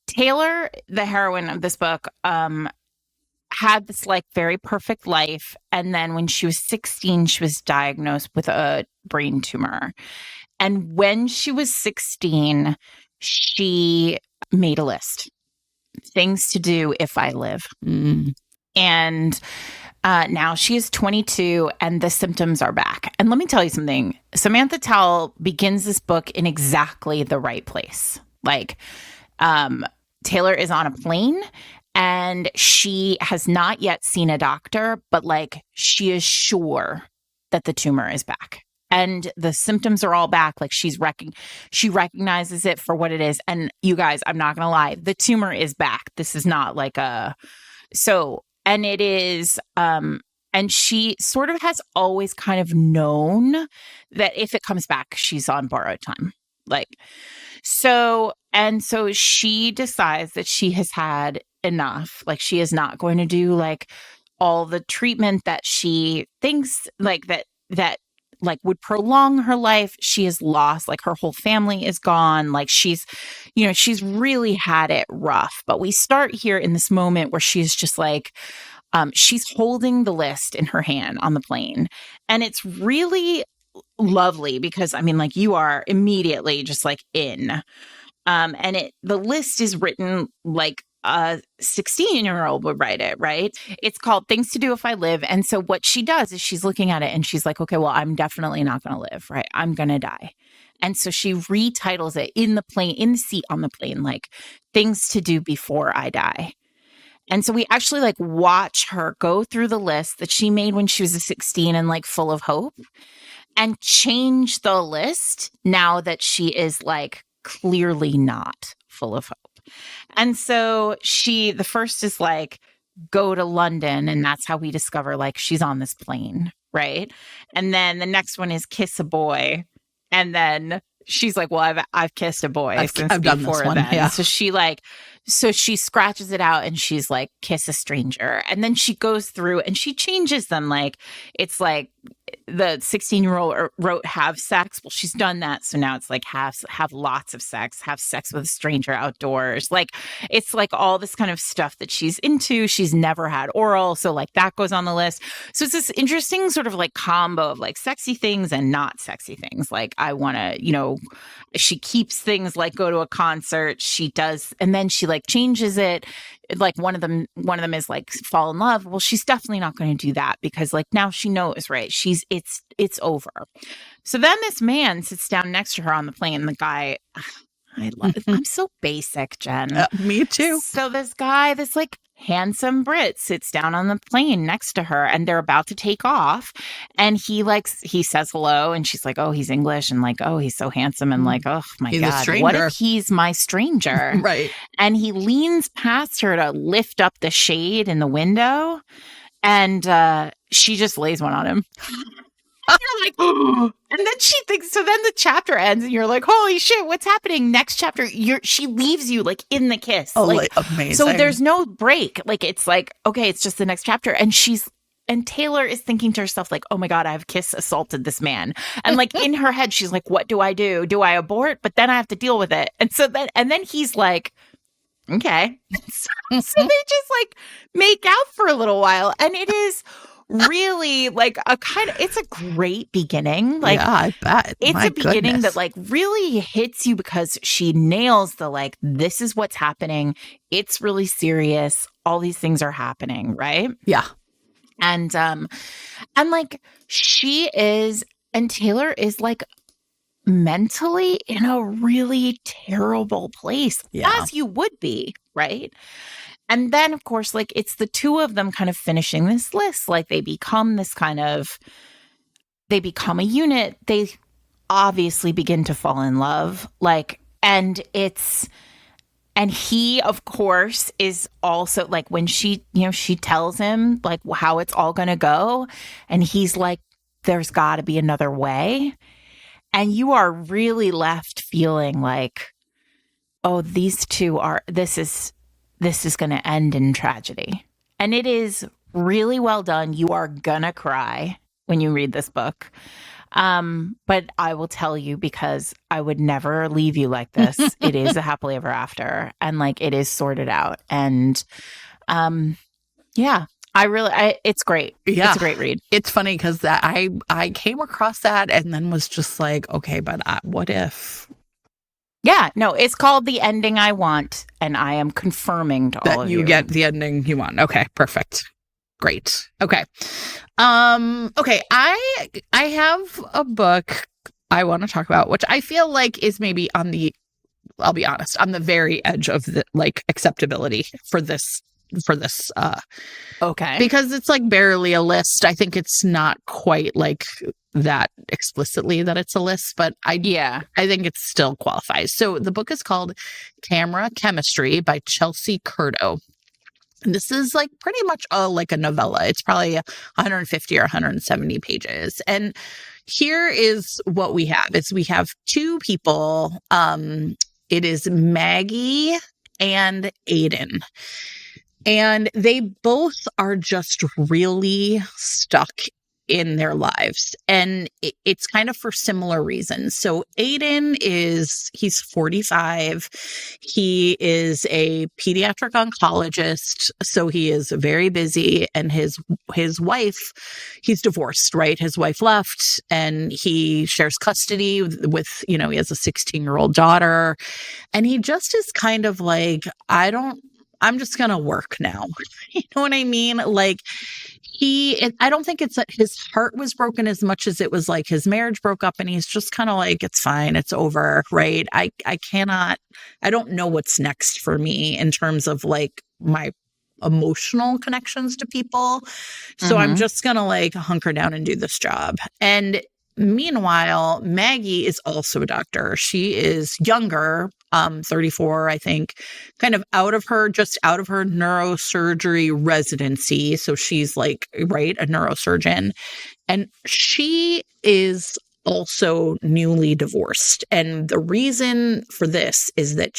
Taylor, the heroine of this book, had this like very perfect life. And then when she was 16, she was diagnosed with a brain tumor. And when she was 16, she made a list. Things to do if I live. And now she is 22 and the symptoms are back. And let me tell you something. Samantha Towell begins this book in exactly the right place. Like, Taylor is on a plane and she has not yet seen a doctor, but like she is sure that the tumor is back. And the symptoms are all back. Like she recognizes it for what it is. And you guys, I'm not going to lie. The tumor is back. This is not like and it is, and she sort of has always kind of known that if it comes back, she's on borrowed time. So she decides that she has had enough. Like she is not going to do like all the treatment that she thinks like that like would prolong her life. She is lost, like her whole family is gone. Like she's really had it rough. But we start here in this moment where she's just like, she's holding the list in her hand on the plane. And it's really lovely because I mean, like you are immediately just like in. And the list is written like a 16-year-old would write it, right? It's called Things to Do If I Live. And so what she does is she's looking at it and she's like, okay, well, I'm definitely not going to live, right? I'm going to die. And so she retitles it in the seat on the plane, like Things to Do Before I Die. And so we actually like watch her go through the list that she made when she was 16 and like full of hope and change the list now that she is like clearly not full of hope. And so the first is like, go to London. And that's how we discover like she's on this plane. Right. And then the next one is kiss a boy. And then she's like, well, I've kissed a boy I've since done before this one. then. Yeah. So she scratches it out and she's like, kiss a stranger. And then she goes through and she changes them. Like, it's like the 16-year-old wrote have sex. Well, she's done that. So now it's like have lots of sex, have sex with a stranger outdoors. Like, it's like all this kind of stuff that she's into. She's never had oral. So like that goes on the list. So it's this interesting sort of like combo of like sexy things and not sexy things. Like I want to, she keeps things like go to a concert. She does. And then she like changes it. Like one of them is like fall in love. Well, she's definitely not going to do that because like now she knows, right? It's over. So then this man sits down next to her on the plane. The guy, I love it. I'm so basic, Jen. Me too. So this guy, this like handsome Brit sits down on the plane next to her and they're about to take off. And he says hello and she's like, oh, he's English. And like, oh, he's so handsome. And like, oh my He's God, what if he's my stranger? Right. And he leans past her to lift up the shade in the window. And she just lays one on him. You're like, oh. And then she thinks, so then the chapter ends and you're like, holy shit, what's happening? Next chapter, she leaves you like in the kiss. Oh, like amazing. So there's no break. Like, it's like, okay, it's just the next chapter. And she's and Taylor is thinking to herself, like, oh my God, I've assaulted this man. And like in her head, she's like, what do I do? Do I abort? But then I have to deal with it. And then he's like, okay. So they just like make out for a little while. And it is really like it's a great beginning. Like, yeah, I bet. It's My a beginning goodness. that like really hits you because she nails the like, this is what's happening. It's really serious. All these things are happening, right? Yeah. And like and Taylor is like mentally in a really terrible place, as you would be, right? And then, of course, like it's the two of them kind of finishing this list. Like they become a unit. They obviously begin to fall in love. Like, and he, of course, is also like when she tells him like how it's all going to go. And he's like, there's got to be another way. And you are really left feeling like, oh, these two this is going to end in tragedy. And it is really well done. You are going to cry when you read this book. But I will tell you, because I would never leave you like this. It is a happily ever after, and like it is sorted out. And yeah, it's great. Yeah. It's a great read. It's funny because I came across that and then was just like, okay, but what if? Yeah, no, it's called The Ending I Want, and I am confirming to all of you that you get the ending you want. Okay, perfect. Great. Okay. Okay, I have a book I want to talk about, which I feel like is maybe I'll be honest, on the very edge of the like acceptability for this okay. Because it's like barely a list. I think it's not quite like that explicitly that it's a list, but I think it still qualifies. So the book is called Camera Chemistry by Chelsea Curto. And this is like pretty much like a novella. It's probably 150 or 170 pages. And here is what we have. We have two people. It is Maggie and Aiden. And they both are just really stuck in their lives. And it's kind of for similar reasons. So Aiden he's 45. He is a pediatric oncologist. So he is very busy. And his wife, he's divorced, right? His wife left and he shares custody with he has a 16-year-old daughter. And he just is kind of like, I'm just going to work now. You know what I mean? Like I don't think it's that his heart was broken as much as it was like his marriage broke up and he's just kind of like, it's fine. It's over. Right. I don't know what's next for me in terms of like my emotional connections to people. So I'm just going to like hunker down and do this job. And meanwhile, Maggie is also a doctor. She is younger, 34, I think, kind of out of her neurosurgery residency. So she's like, right, a neurosurgeon. And she is also newly divorced. And the reason for this is that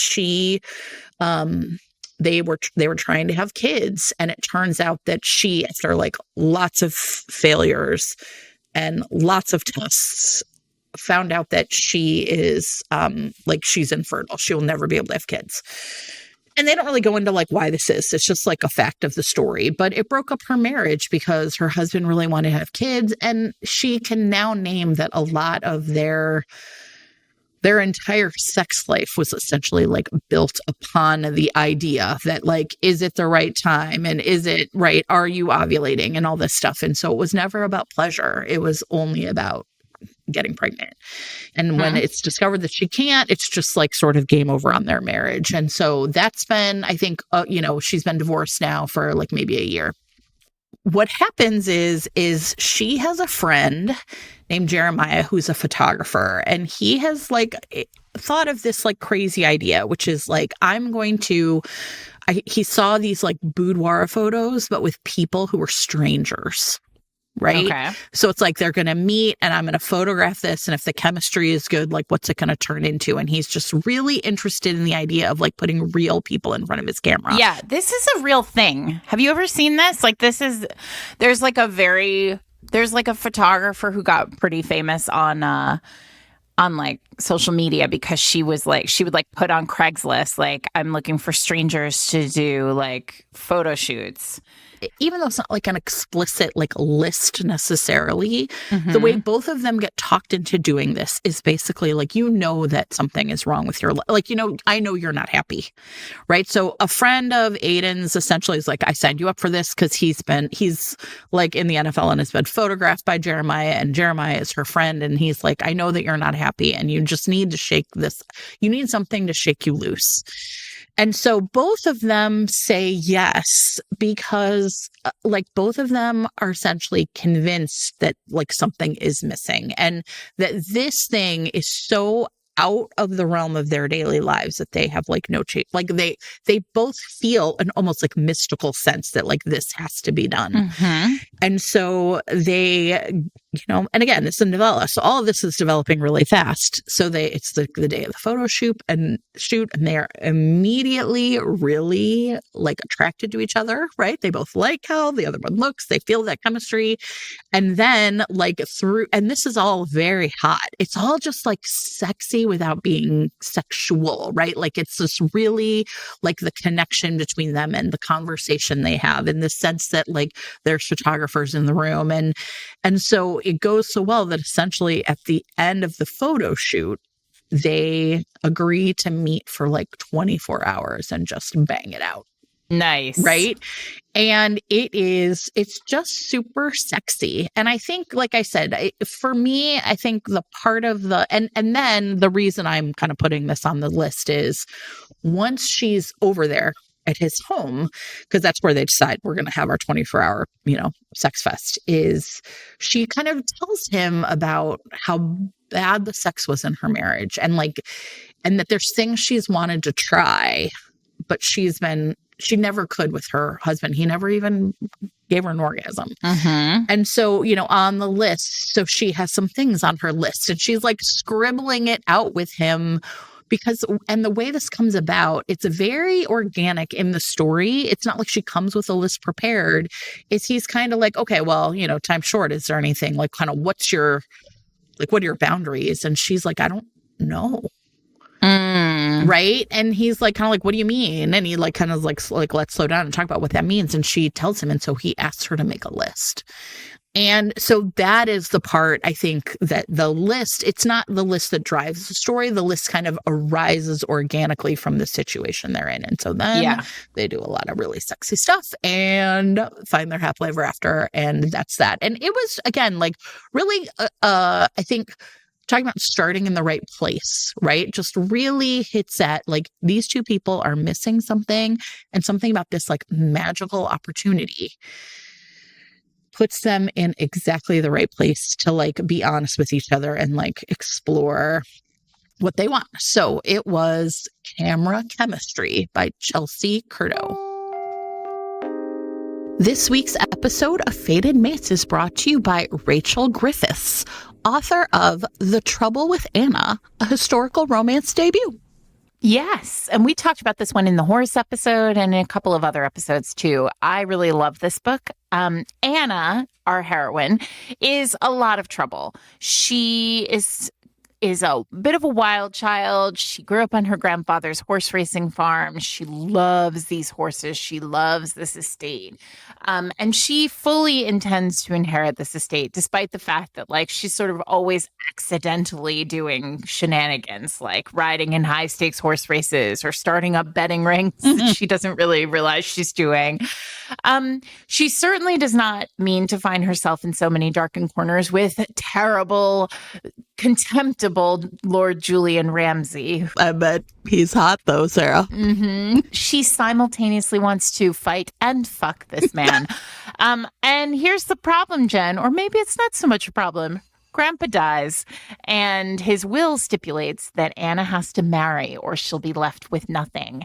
they were trying to have kids. And it turns out that she, after like lots of failures and lots of tests, found out that she is she's infertile. She will never be able to have kids. And they don't really go into like why this is. It's just like a fact of the story. But it broke up her marriage because her husband really wanted to have kids. And she can now name that a lot of their entire sex life was essentially like built upon the idea that like, is it the right time? And is it right? Are you ovulating and all this stuff? And so it was never about pleasure. It was only about getting pregnant. And when it's discovered that she can't, it's just like sort of game over on their marriage. And so that's been, I think, she's been divorced now for like maybe a year. What happens is she has a friend named Jeremiah who's a photographer, and he has like thought of this like crazy idea, which is like, he saw these like boudoir photos, but with people who were strangers. right? Okay. So it's like they're going to meet and I'm going to photograph this. And if the chemistry is good, like what's it going to turn into? And he's just really interested in the idea of like putting real people in front of his camera. Yeah, this is a real thing. Have you ever seen this? Like there's like a photographer who got pretty famous on like social media because she would like put on Craigslist, like, I'm looking for strangers to do like photo shoots. Even though it's not like an explicit like list necessarily, the way both of them get talked into doing this is basically like, that something is wrong with your like, I know you're not happy, right? So a friend of Aiden's essentially is like, I signed you up for this because he's like in the NFL and has been photographed by Jeremiah, and Jeremiah is her friend, and he's like, I know that you're not happy and you just need to shake this. You need something to shake you loose. And so both of them say yes because like both of them are essentially convinced that like something is missing and that this thing is so out of the realm of their daily lives that they have like no change. Like they both feel an almost like mystical sense that like this has to be done. And so they, and again, it's in novella. So all of this is developing really fast. So it's the day of the photo shoot and they are immediately really like attracted to each other, right? They both like how the other one looks. They feel that chemistry. And then like and this is all very hot. It's all just like sexy without being sexual, right? Like it's just really like the connection between them and the conversation they have in the sense that like there's photographers in the room. And so it goes so well that essentially at the end of the photo shoot, they agree to meet for like 24 hours and just bang it out. Nice. Right. And it's just super sexy. And I think, like I said, for me, I think the part of and then the reason I'm kind of putting this on the list is once she's over there at his home, because that's where they decide we're going to have our 24-hour, sex fest, is she kind of tells him about how bad the sex was in her marriage and that there's things she's wanted to try, but she never could with her husband. He never even gave her an orgasm. And so, on the list, so she has some things on her list and she's like scribbling it out with him and the way this comes about, it's very organic in the story. It's not like she comes with a list prepared. He's kind of like, okay, well, time's short. Is there anything like kind of what are your boundaries? And she's like, I don't know. Right. And he's like, kind of like, what do you mean? And he like, kind of like, let's slow down and talk about what that means. And she tells him. And so he asks her to make a list. And so that is the part, I think, that the list, it's not the list that drives the story. The list kind of arises organically from the situation they're in. And so then they do a lot of really sexy stuff and find their happily ever after. And that's that. And it was, again, like really, I think, talking about starting in the right place, right? Just really hits at like these two people are missing something, and something about this like magical opportunity puts them in exactly the right place to like be honest with each other and like explore what they want. So it was Camera Chemistry by Chelsea Curto. This week's episode of Fated Mates is brought to you by Rachel Griffiths, author of The Trouble with Anna, a historical romance debut. Yes. And we talked about this one in the horse episode and in a couple of other episodes too. I really love this book. Anna, our heroine, is a lot of trouble. She is a bit of a wild child. She grew up on her grandfather's horse racing farm. She loves these horses. She loves this estate. And she fully intends to inherit this estate, despite the fact that like she's sort of always accidentally doing shenanigans, like riding in high stakes horse races or starting up betting rings that she doesn't really realize she's doing. She certainly does not mean to find herself in so many darkened corners with terrible, contemptible Lord Julian Ramsay. I bet he's hot though, Sarah. She simultaneously wants to fight and fuck this man. And here's the problem, Jen, or maybe it's not so much a problem. Grandpa dies, and his will stipulates that Anna has to marry or she'll be left with nothing,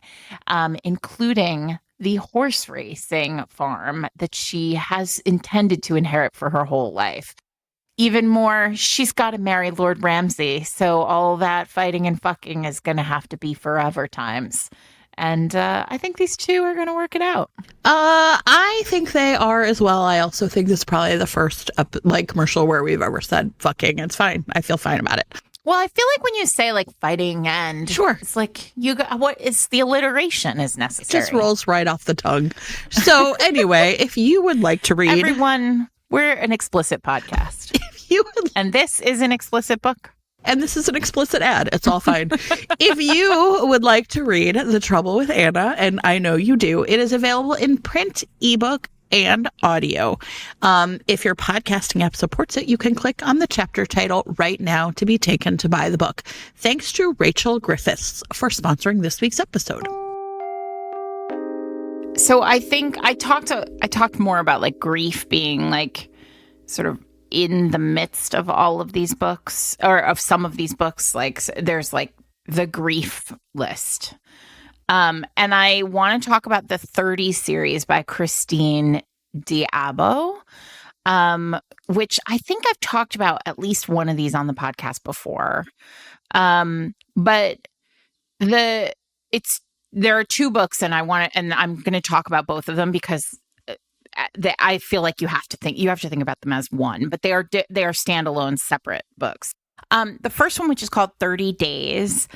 including the horse racing farm that she has intended to inherit for her whole life. Even more, she's got to marry Lord Ramsay, so all that fighting and fucking is going to have to be forever times. And I think these two are going to work it out. I think they are as well. I also think this is probably the first commercial where we've ever said fucking. It's fine. I feel fine about it. Well, I feel like when you say like fighting and sure, it's like what is the alliteration is necessary. It just rolls right off the tongue. So anyway, if you would like to read, everyone, we're an explicit podcast. And this is an explicit book. And this is an explicit ad. It's all fine. If you would like to read The Trouble with Anna, and I know you do, it is available in print, ebook, and audio. If your podcasting app supports it, you can click on the chapter title right now to be taken to buy the book. Thanks to Rachel Griffiths for sponsoring this week's episode. So I think I talked more about like grief being like sort of in the midst of all of these books, or of some of these books. Like there's like the grief list. And I want to talk about the 30 series by Christine Diabo, which I think I've talked about at least one of these on the podcast before. But there are two books, and I'm going to talk about both of them because I feel like you have to think about them as one, but they are standalone, separate books. The first one, which is called 30 Days,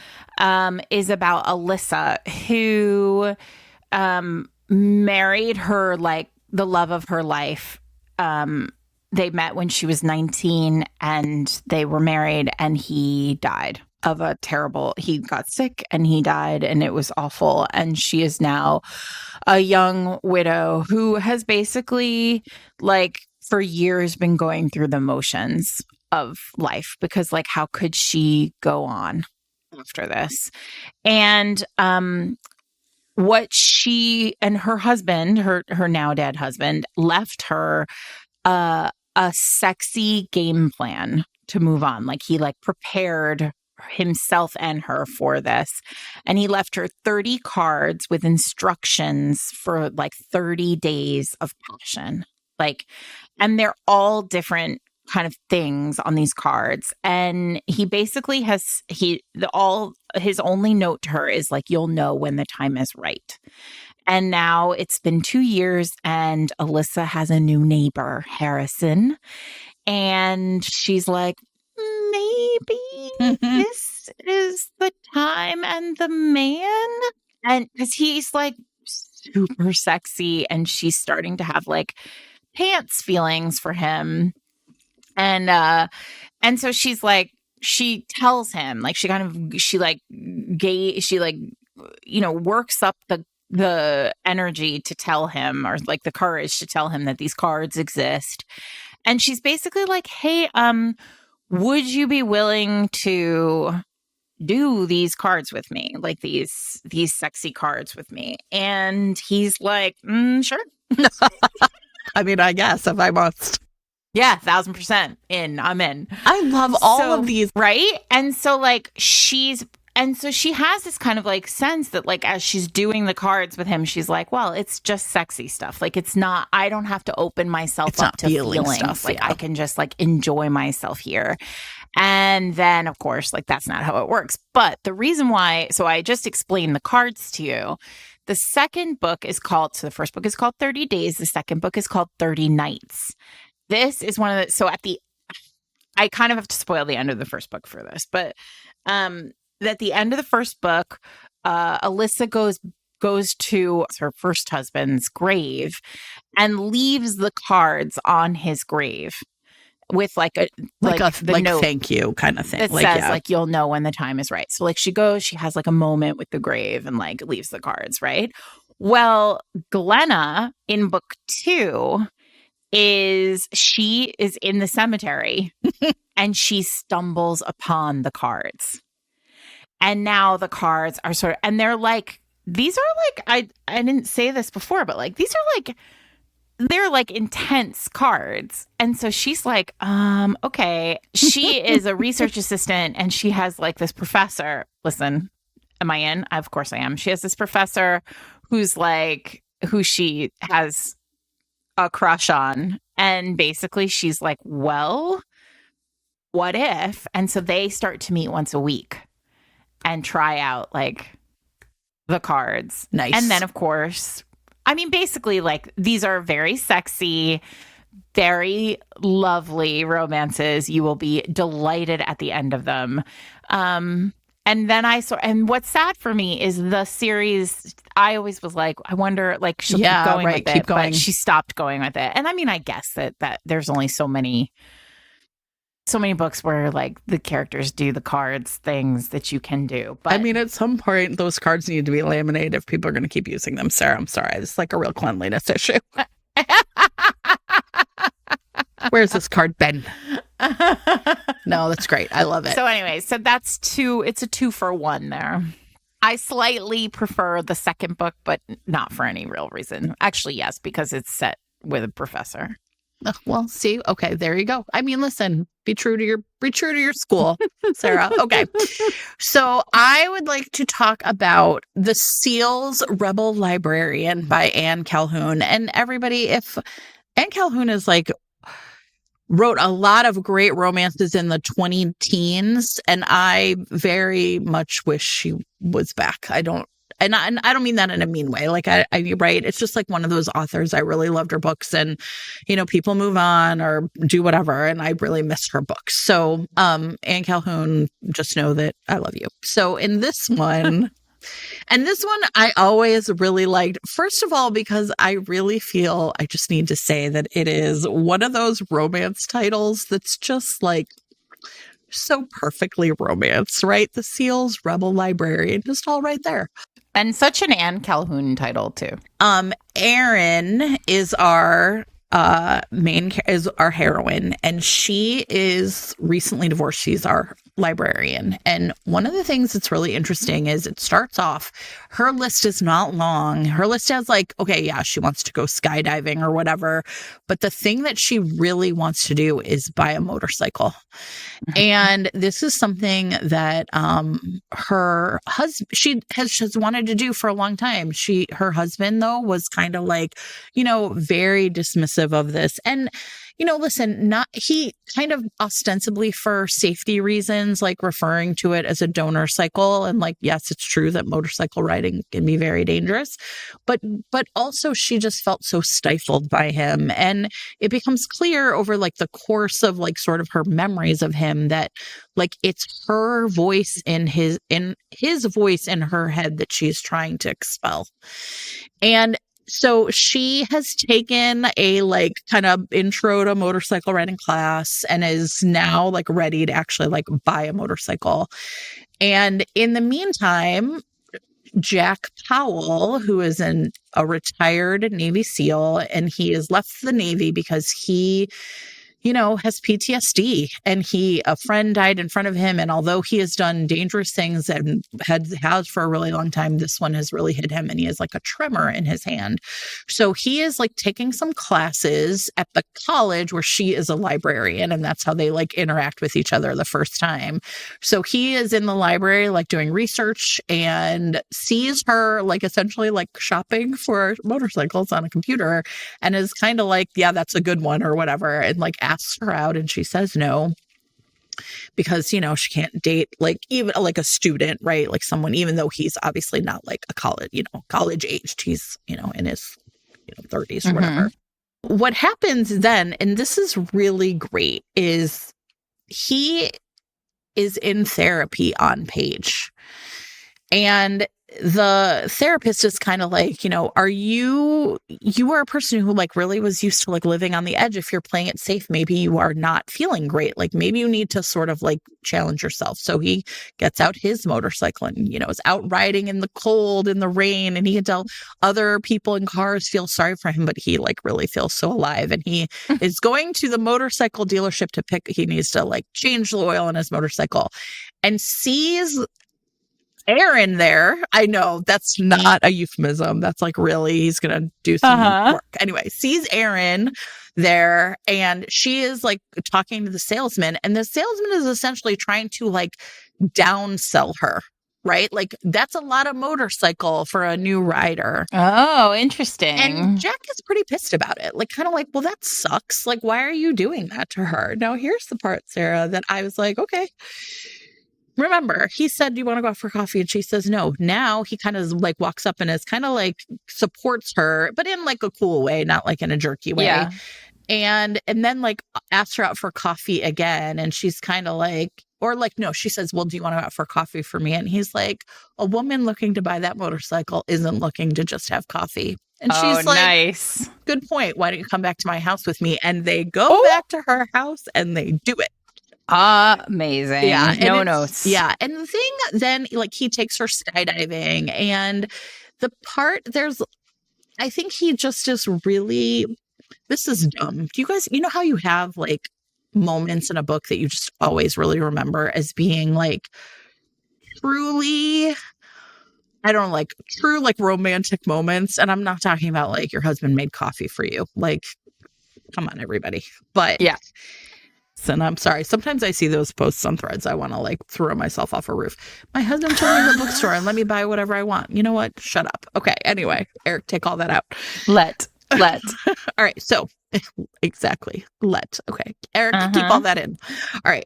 is about Alyssa, who married her, like, the love of her life. They met when she was 19, and they were married, and he died of he got sick and he died, and it was awful. And she is now a young widow who has basically, like, for years been going through the motions of life, because, like, how could she go on after this? And what she and her husband, her now dead husband, left her a sexy game plan to move on. Like, he prepared himself and her for this, and he left her 30 cards with instructions for 30 days of passion. And they're all different kind of things on these cards. And he basically his only note to her is you'll know when the time is right. And now it's been 2 years, and Alyssa has a new neighbor, Harrison. And she's like, maybe this is the time and the man. And because he's super sexy, and she's starting to have pants feelings for him. And so she's she tells him, works up the energy to tell him, or the courage to tell him that these cards exist. And she's basically like, hey, would you be willing to do these cards with me? These sexy cards with me? And he's like, sure. I mean, I guess if I must. Yeah, 1,000% in. I'm in. I love all of these. Right? And so she has this kind of sense that as she's doing the cards with him, she's like, well, it's just sexy stuff. It's not, I don't have to open myself up to feelings. Stuff, yeah. I can just enjoy myself here. And then, of course, that's not how it works. But the reason why, so I just explained the cards to you. The second book is called, so the first book is called 30 Days. The second book is called 30 Nights. This is one of the, so I kind of have to spoil the end of the first book for this, but at the end of the first book, Alyssa goes to her first husband's grave and leaves the cards on his grave with a note, thank you kind of thing. It says you'll know when the time is right. So she goes, she has a moment with the grave and leaves the cards, right? Well, Glenna in book 2 she is in the cemetery and she stumbles upon the cards. And now the cards are and they're these are I didn't say this before, but these are they're intense cards. And so she's okay. She is a research assistant, and she has this professor. Listen, am I in? Of course I am. She has this professor who's who she has a crush on. And basically she's like, well, what if? And so they start to meet once a week and try out like the cards. Nice. And then, of course, I mean, basically, like these are very sexy, very lovely romances. You will be delighted at the end of them. And then and what's sad for me is the series. I always was like, I wonder, like she'll keep going with it, but she stopped going with it. And I mean, I guess that there's only so many books where like the characters do the cards things that you can do. But I mean, at some point, those cards need to be laminated if people are going to keep using them. Sarah, I'm sorry. It's like a real cleanliness issue. Where's this card been? No, that's great. I love it. So anyway, so that's it's a 2-for-1 there. I slightly prefer the second book, but not for any real reason. Actually, yes, because it's set with a professor. Well, see, okay, there you go. I mean, listen, be true to your school, Sarah. Okay. So I would like to talk about The Seals Rebel Librarian by Anne Calhoun. And everybody, if Anne Calhoun is like wrote a lot of great romances in the 20-teens, and I very much wish she was back. I don't mean that in a mean way. Like I right. It's just like one of those authors. I really loved her books, and people move on or do whatever, and I really miss her books. So, Anne Calhoun, just know that I love you. So in this one, and this one I always really liked. First of all, because I really feel I just need to say that it is one of those romance titles that's just like so perfectly romance, right? The Seals Rebel Librarian, just all right there. And such an Anne Calhoun title too. Erin is our heroine, and she is recently divorced. She's our librarian. And one of the things that's really interesting is it starts off, her list is not long. Her list has like, okay, yeah, she wants to go skydiving or whatever. But the thing that she really wants to do is buy a motorcycle. And this is something that her husband, she has wanted to do for a long time. Her husband, though, was kind of like, very dismissive of this. And listen, he kind of ostensibly for safety reasons, like referring to it as a donor cycle. And like, yes, it's true that motorcycle riding can be very dangerous, but also she just felt so stifled by him. And it becomes clear over like the course of like sort of her memories of him that like it's her voice in his voice in her head that she's trying to expel. And so she has taken a like kind of intro to motorcycle riding class and is now like ready to actually like buy a motorcycle. And in the meantime, Jack Powell, who is a retired Navy SEAL, and he has left the Navy because he has PTSD, and a friend died in front of him. And although he has done dangerous things and has for a really long time, this one has really hit him, and he has like a tremor in his hand. So he is like taking some classes at the college where she is a librarian, and that's how they like interact with each other the first time. So he is in the library, like doing research, and sees her like essentially like shopping for motorcycles on a computer, and is kind of like, yeah, that's a good one or whatever. And like asks her out, and she says no because she can't date like even like a student, right? Like someone, even though he's obviously not like a college aged, he's in his 30s or whatever. What happens then, and this is really great, is he is in therapy on Paige, and the therapist is kind of like, you are a person who like really was used to like living on the edge. If you're playing it safe, maybe you are not feeling great. Like maybe you need to sort of like challenge yourself. So he gets out his motorcycle and, is out riding in the cold, in the rain. And he can tell other people in cars feel sorry for him, but he like really feels so alive. And he is going to the motorcycle dealership he needs to like change the oil on his motorcycle, and sees Erin there. I know that's not a euphemism. That's like really, he's going to do some work. Anyway, sees Erin there, and she is like talking to the salesman, and the salesman is essentially trying to like downsell her. right? Like that's a lot of motorcycle for a new rider. Oh, interesting. And Jack is pretty pissed about it. Like, kind of like, well, that sucks. Like, why are you doing that to her? Now, here's the part, Sarah, that I was like, okay. Remember, he said, do you want to go out for coffee? And she says no. Now he kind of like walks up and is kind of like supports her, but in like a cool way, not like in a jerky way. Yeah. And then like asks her out for coffee again. And she's kind of like, or like, no, she says, well, do you want to go out for coffee for me? And he's like, a woman looking to buy that motorcycle isn't looking to just have coffee. And she's like, nice. Good point. Why don't you come back to my house with me? And they go back to her house and they do it. Amazing. Yeah. No notes. Yeah. And the thing then, like, he takes her skydiving, and the part I think he just is really, this is dumb. Do you guys, you know how you have like moments in a book that you just always really remember as being like truly, I don't know, like true, like romantic moments. And I'm not talking about like your husband made coffee for you. Like, come on, everybody. But yeah. And I'm sorry. Sometimes I see those posts on Threads. I want to like throw myself off a roof. My husband took me to the bookstore and let me buy whatever I want. You know what? Shut up. Okay. Anyway, Eric, take all that out. Let. All right. So exactly. Okay. Eric, keep all that in. All right.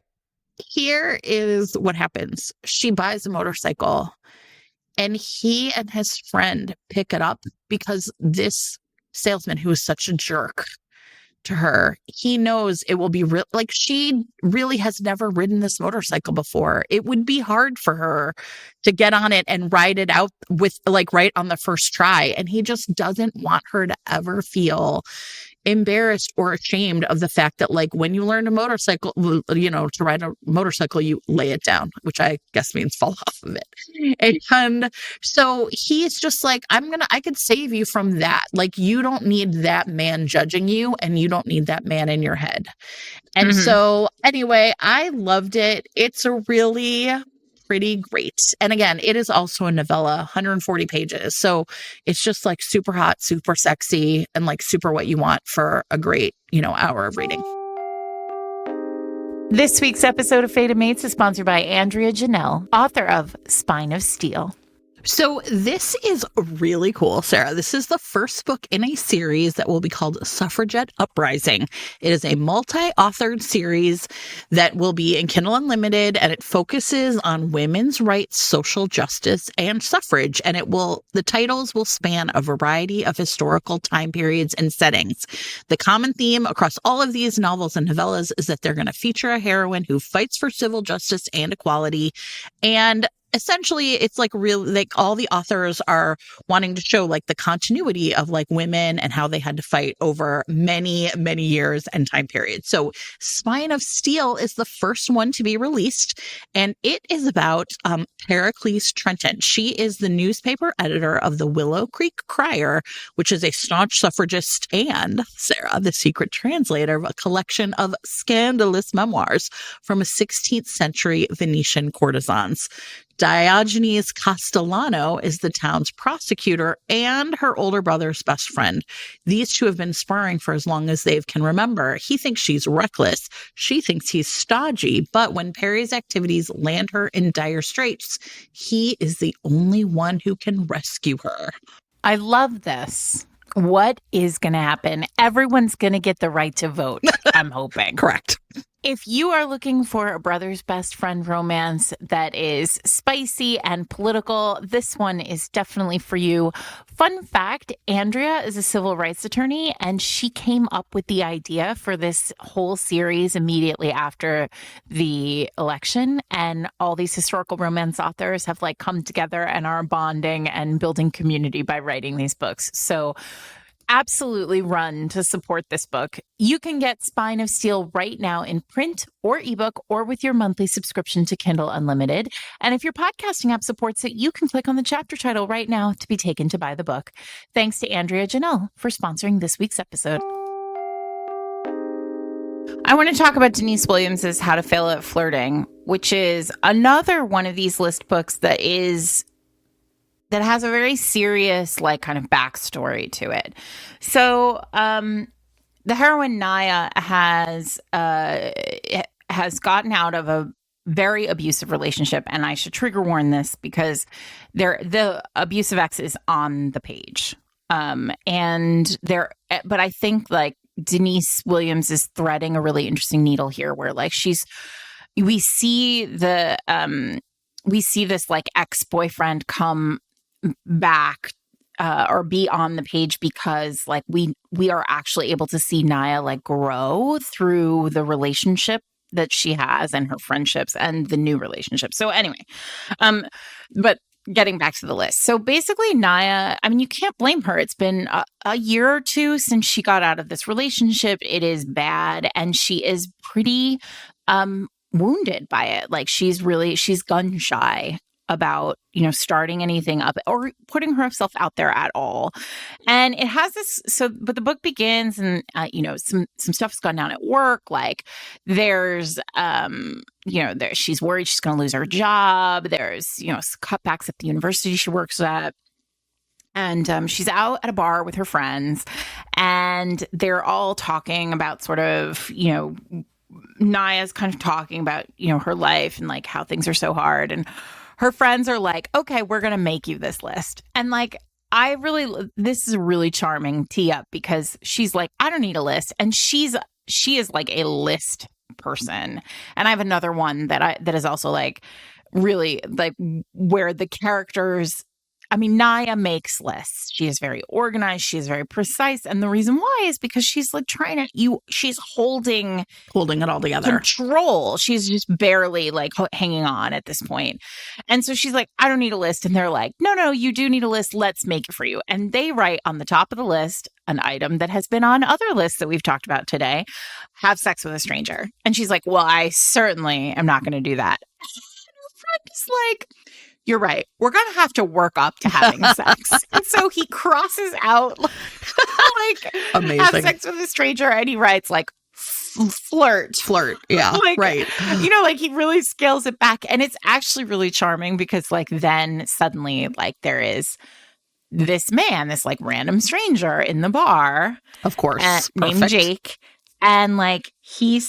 Here is what happens. She buys a motorcycle and he and his friend pick it up because this salesman, who is such a jerk to her, he knows it will be real. Like, she really has never ridden this motorcycle before. It would be hard for her to get on it and ride it out with like right on the first try. And he just doesn't want her to ever feel embarrassed or ashamed of the fact that like when you learn a motorcycle, you know, to ride a motorcycle, you lay it down, which I guess means fall off of it. And so he's just like, I could save you from that. Like, you don't need that man judging you, and you don't need that man in your head. And so anyway, I loved it. It's a really pretty great. And again, it is also a novella, 140 pages. So it's just like super hot, super sexy, and like super what you want for a great, hour of reading. This week's episode of Fated Mates is sponsored by Andrea Janelle, author of Spine of Steel. So this is really cool, Sarah. This is the first book in a series that will be called Suffragette Uprising. It is a multi-authored series that will be in Kindle Unlimited, and it focuses on women's rights, social justice, and suffrage. And the titles will span a variety of historical time periods and settings. The common theme across all of these novels and novellas is that they're going to feature a heroine who fights for civil justice and equality. And essentially, it's like all the authors are wanting to show like the continuity of like women and how they had to fight over many, many years and time periods. So Spine of Steel is the first one to be released, and it is about Pericles Trenton. She is the newspaper editor of the Willow Creek Crier, which is a staunch suffragist, and Sarah, the secret translator of a collection of scandalous memoirs from a 16th century Venetian courtesans. Diogenes Castellano is the town's prosecutor and her older brother's best friend. These two have been sparring for as long as they can remember. He thinks she's reckless. She thinks he's stodgy. But when Perry's activities land her in dire straits, he is the only one who can rescue her. I love this. What is going to happen? Everyone's going to get the right to vote, I'm hoping. Correct. If you are looking for a brother's best friend romance that is spicy and political, this one is definitely for you. Fun fact, Andrea is a civil rights attorney, and she came up with the idea for this whole series immediately after the election. And all these historical romance authors have like come together and are bonding and building community by writing these books. So absolutely run to support this book. You can get Spine of Steel right now in print or ebook or with your monthly subscription to Kindle Unlimited. And if your podcasting app supports it, you can click on the chapter title right now to be taken to buy the book. Thanks to Andrea Janelle for sponsoring this week's episode. I want to talk about Denise Williams's How to Fail at Flirting, which is another one of these list books that has a very serious, like, kind of backstory to it. So, the heroine Naya has gotten out of a very abusive relationship. And I should trigger warn this because the abusive ex is on the page. But I think like Denise Williams is threading a really interesting needle here where like we see this like ex-boyfriend come back or be on the page because like we are actually able to see Naya like grow through the relationship that she has and her friendships and the new relationship. So anyway, but getting back to the list. So basically Naya, I mean, you can't blame her. It's been a year or two since she got out of this relationship. It is bad. And she is pretty wounded by it. Like she's gun shy about, starting anything up or putting herself out there at all. And it has this, but the book begins and, some stuff's gone down at work. Like there's, she's worried she's going to lose her job. There's, cutbacks at the university she works at. And she's out at a bar with her friends and they're all talking about sort of, Naya's kind of talking about, her life and like how things are so hard. And her friends are like, okay, we're going to make you this list. And like, this is a really charming tee up because she's like, I don't need a list. And she is like a list person. And I have another one that is also like really like where the characters, I mean, Naya makes lists. She is very organized. She is very precise. And the reason why is because she's like she's holding it all together. Control. She's just barely like hanging on at this point. And so she's like, I don't need a list. And they're like, no, you do need a list. Let's make it for you. And they write on the top of the list an item that has been on other lists that we've talked about today, have sex with a stranger. And she's like, well, I certainly am not going to do that. And her friend is like, you're right. We're going to have to work up to having sex. And so he crosses out like amazing. Have sex with a stranger. And he writes like flirt. Yeah. Like, right. Like he really scales it back. And it's actually really charming because like then suddenly like there is this man, this like random stranger in the bar. Of course. Named Jake. And like he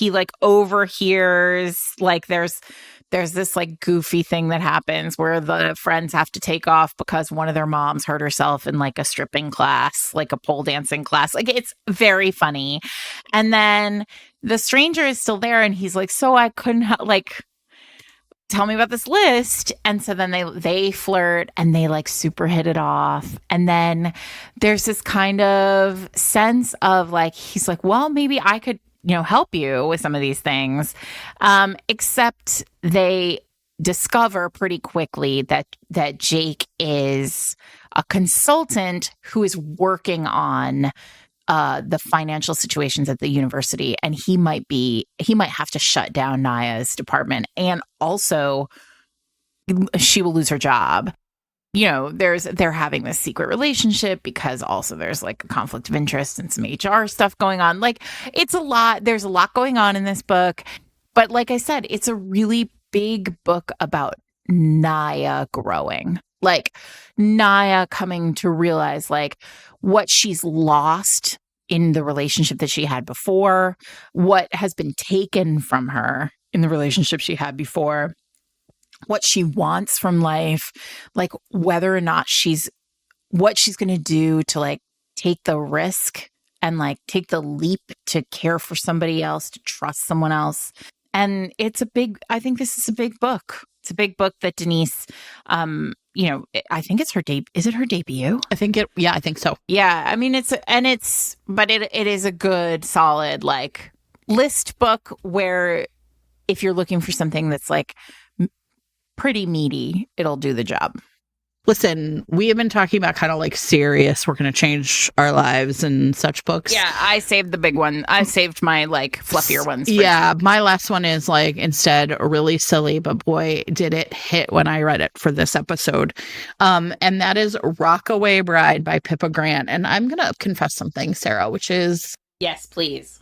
like overhears like there's this like goofy thing that happens where the friends have to take off because one of their moms hurt herself in like a stripping class, like a pole dancing class. Like it's very funny. And then the stranger is still there and he's like, so I couldn't like tell me about this list. And so then they flirt and they like super hit it off. And then there's this kind of sense of like, he's like, well, maybe I could help you with some of these things. Except they discover pretty quickly that Jake is a consultant who is working on the financial situations at the university. And he might have to shut down Naya's department. And also she will lose her job. They're having this secret relationship because also there's like a conflict of interest and some HR stuff going on. Like it's a lot. There's a lot going on in this book. But like I said, it's a really big book about Naya growing, like Naya coming to realize like what she's lost in the relationship that she had before, what has been taken from her in the relationship she had before, what she wants from life, like whether or not what she's going to do to like take the risk and like take the leap to care for somebody else, to trust someone else. And I think this is a big book. It's a big book that Denise, I think it's her debut. Is it her debut? I think so. Yeah. I mean, it is a good, solid, like list book where if you're looking for something that's like pretty meaty, it'll do the job. Listen, we have been talking about kind of like serious, we're going to change our lives and such books. Yeah, I saved the big one. I saved my like fluffier ones. Yeah, my last one is like instead really silly, but boy, did it hit when I read it for this episode. And that is Rockaway Bride by Pippa Grant. And I'm going to confess something, Sarah, which is... Yes, please.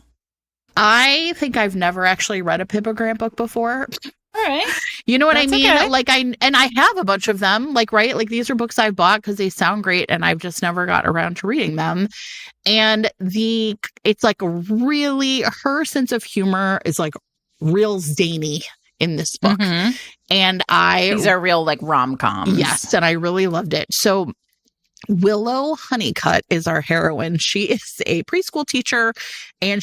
I think I've never actually read a Pippa Grant book before. All right. You know what That's I mean? Okay. Like I have a bunch of them, like, right? Like these are books I've bought because they sound great and I've just never got around to reading them. And it's like really, her sense of humor is like real zany in this book. Mhm. And These are real like rom-coms. yes, and I really loved it. So Willow Honeycutt is our heroine. She is a preschool teacher, and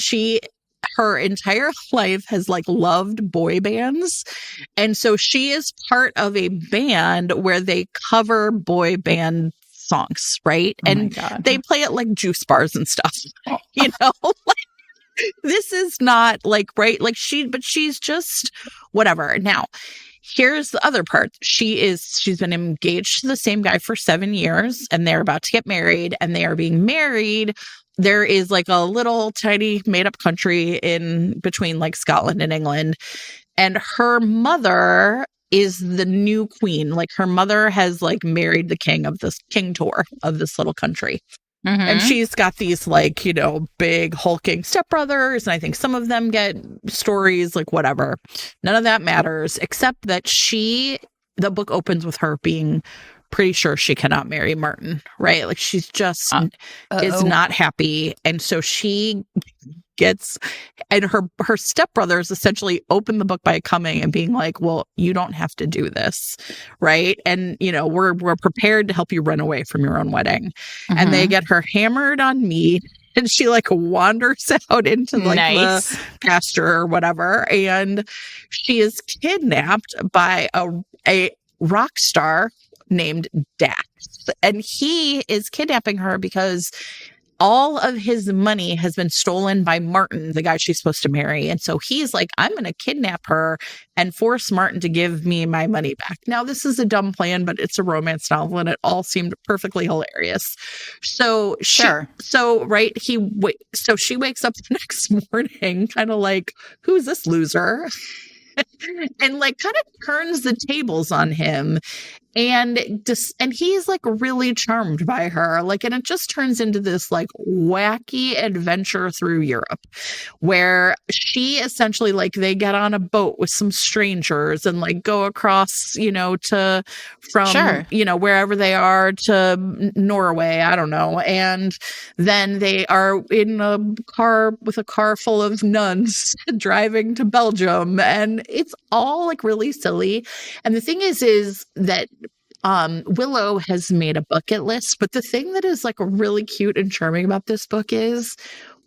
her entire life has like loved boy bands. And so she is part of a band where they cover boy band songs, right? Oh my And God. they play at like juice bars and stuff. Oh. You know, this is not like, right, like but she's just whatever. Now, here's the other part. She's been engaged to the same guy for 7 years, and they're about to get married, and they are being married. There is like a little tiny made up country in between like Scotland and England, and her mother is the new queen. Like her mother has like married the king tour of this little country. And Mhm. she's got these like, you know, big hulking stepbrothers. And I think some of them get stories, like whatever. None of that matters, except that the book opens with her being pretty sure she cannot marry Martin, right? Like she's just is not happy. And so she gets, and her stepbrothers essentially open the book by coming and being like, well, you don't have to do this, right? And you know, we're prepared to help you run away from your own wedding. Mhm. And they get her hammered on meat, and she like wanders out into like Nice. the pasture or whatever, and she is kidnapped by a rock star named Dax, and he is kidnapping her because all of his money has been stolen by Martin, the guy she's supposed to marry. And so he's like, I'm going to kidnap her and force Martin to give me my money back. Now, this is a dumb plan, but it's a romance novel, and it all seemed perfectly hilarious. So Sure. so she wakes up the next morning, kind of like, who's this loser? And like kind of turns the tables on him, and he's like really charmed by her, like, and it just turns into this like wacky adventure through Europe, where she essentially like they get on a boat with some strangers and like go across, you know, from Sure. you know, wherever they are to Norway, I don't know, and then they are in a car full of nuns driving to Belgium, and it's all like really silly. And the thing is that Willow has made a bucket list, but the thing that is like really cute and charming about this book is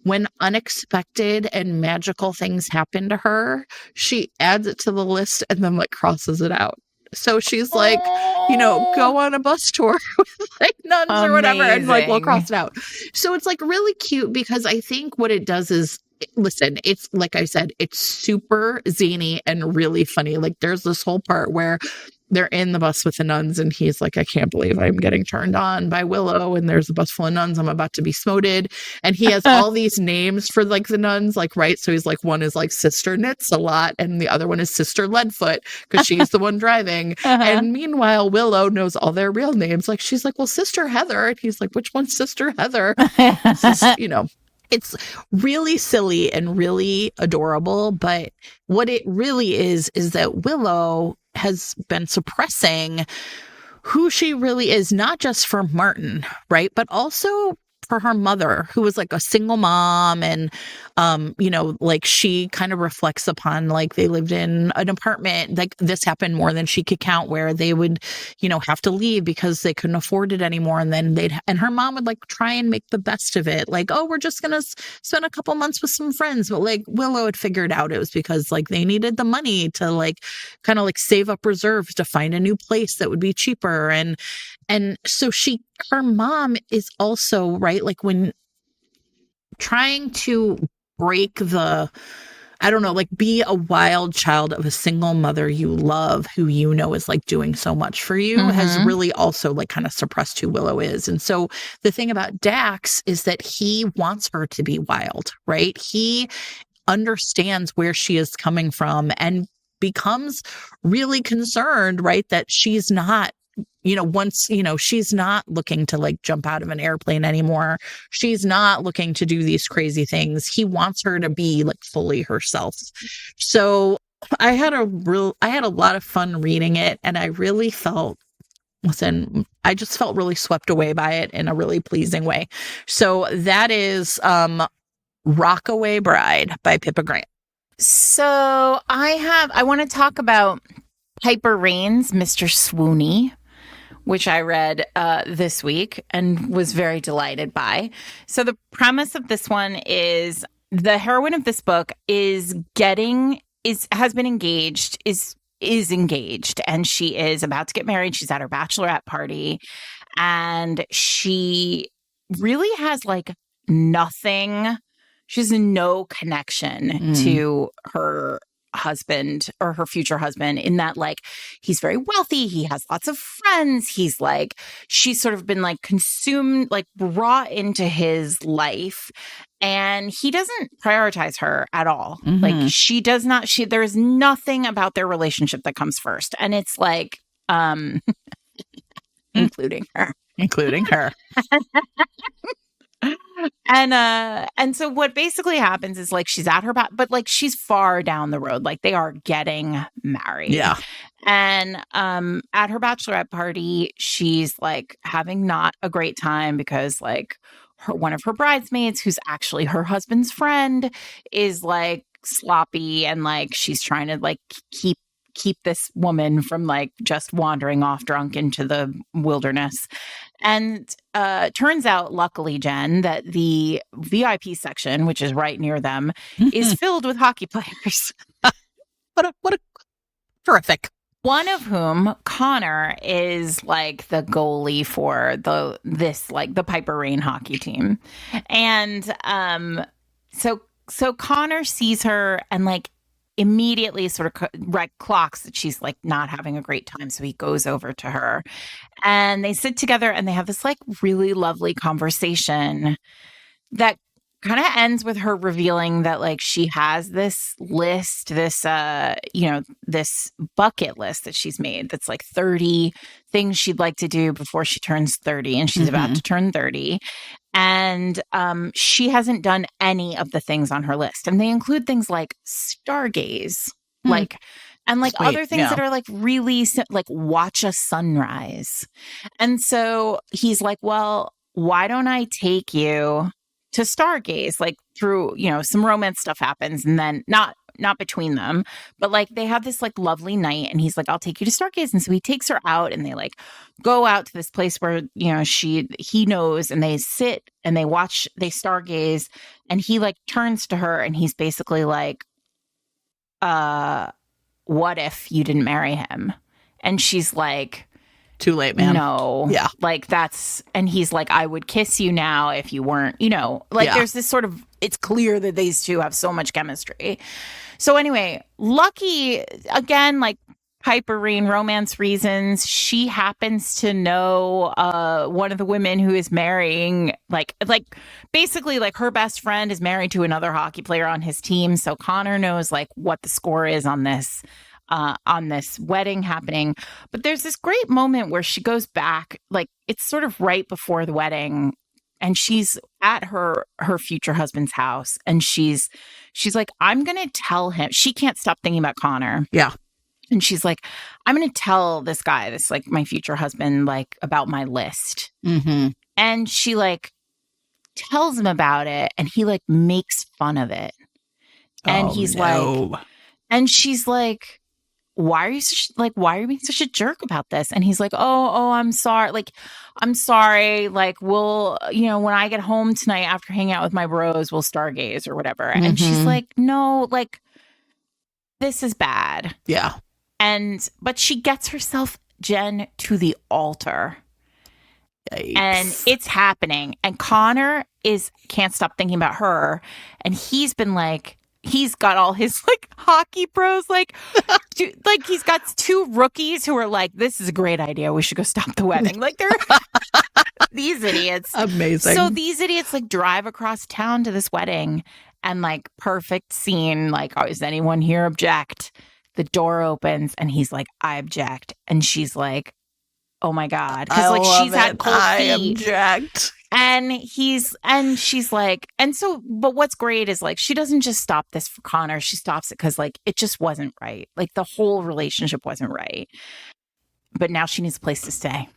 when unexpected and magical things happen to her, she adds it to the list and then like crosses it out. So she's like, you know, go on a bus tour with like nuns or whatever, and like we'll cross it out. So it's like really cute, because I think what it does is, listen, it's like I said, it's super zany and really funny. Like there's this whole part where they're in the bus with the nuns, and he's like, I can't believe I'm getting turned on by Willow, and there's a bus full of nuns, I'm about to be smoted. And he has all these names for like the nuns, like, right? So he's like, one is like Sister Knits a lot, and the other one is Sister Leadfoot, because she's the one driving. And meanwhile, Willow knows all their real names. Like she's like, well, Sister Heather. And he's like, which one's Sister Heather? You know, it's really silly and really adorable. But what it really is that Willow has been suppressing who she really is, not just for Martin, right? But also for her mother, who was like a single mom. And, you know, like she kind of reflects upon like they lived in an apartment. Like this happened more than she could count, where they would, you know, have to leave because they couldn't afford it anymore. And then and her mom would like try and make the best of it. Like, oh, we're just going to spend a couple months with some friends. But like Willow had figured out it was because like they needed the money to like kind of like save up reserves to find a new place that would be cheaper. And so her mom is also, right, like when trying to break I don't know, like be a wild child of a single mother you love, who you know is like doing so much for you, has really also like kind of suppressed who Willow is. And so the thing about Dax is that he wants her to be wild, right? He understands where she is coming from and becomes really concerned, right, that she's not, you know, once, you know, she's not looking to like jump out of an airplane anymore. She's not looking to do these crazy things. He wants her to be like fully herself. So I had a lot of fun reading it, and I really felt, I just felt really swept away by it in a really pleasing way. So that is Rockaway Bride by Pippa Grant. So I want to talk about Piper Rain's Mr. Swoony, which I read this week and was very delighted by. So the premise of this one is the heroine of this book has been engaged, is engaged, and she is about to get married. She's at her bachelorette party, and she really has like nothing. She has no connection to her husband or her future husband, in that like he's very wealthy, he has lots of friends, she's sort of been like consumed, like brought into his life, and he doesn't prioritize her at all. Like she does not, there's nothing about their relationship that comes first, and it's like including her. And so what basically happens is like she's at her but like she's far down the road, like they are getting married. Yeah. And at her bachelorette party, she's like having not a great time because like one of her bridesmaids, who's actually her husband's friend, is like sloppy, and like she's trying to like keep this woman from like just wandering off drunk into the wilderness. And turns out, luckily, Jen, that the VIP section, which is right near them, is filled with hockey players. What a terrific. One of whom, Connor, is like the goalie for the Piper Rain hockey team. And so Connor sees her and like immediately sort of clocks that she's like not having a great time. So he goes over to her and they sit together and they have this like really lovely conversation that kind of ends with her revealing that like she has this list, this bucket list that she's made that's like 30 things she'd like to do before she turns 30, and she's about to turn 30. And she hasn't done any of the things on her list. And they include things like stargaze, like, and like other things that are like really like watch a sunrise. And so he's like, well, why don't I take you to stargaze? Like through, some romance stuff happens, and then not between them, but like they have this like lovely night, and he's like, I'll take you to stargaze. And so he takes her out, and they like go out to this place where, he knows, and they sit and they watch, they stargaze, and he like turns to her and he's basically like, what if you didn't marry him? And she's like, too late, man. No. Yeah. Like and he's like, I would kiss you now if you weren't, there's this sort of, it's clear that these two have so much chemistry. So anyway, lucky, again, like Piper Rain romance reasons, she happens to know one of the women who is marrying, like basically like her best friend is married to another hockey player on his team. So Connor knows like what the score is on this wedding happening. But there's this great moment where she goes back, like it's sort of right before the wedding, and she's at her future husband's house, and she's like, I'm going to tell him. She can't stop thinking about Connor. Yeah. And she's like, I'm going to tell this guy, this like my future husband, like about my list. And she like tells him about it, and he like makes fun of it. And he's like, and she's like, why are you being such a jerk about this? And he's like, oh, I'm sorry. Like, I'm sorry. Like, we'll, when I get home tonight after hanging out with my bros, we'll stargaze or whatever. And she's like, no, like, this is bad. Yeah. But she gets herself, Jen, to the altar. Yikes. And it's happening. And Connor can't stop thinking about her. And he's been like, he's got all his like hockey pros, like he's got two rookies who are like, this is a great idea, we should go stop the wedding. Like they're these idiots. Amazing. So these idiots like drive across town to this wedding, and like perfect scene, like, oh, does anyone here object? The door opens and he's like, I object. And she's like, oh my God. Because like she's had cold feet. I object. And she's like, and so, but what's great is like, she doesn't just stop this for Connor. She stops it because like, it just wasn't right. Like the whole relationship wasn't right. But now she needs a place to stay.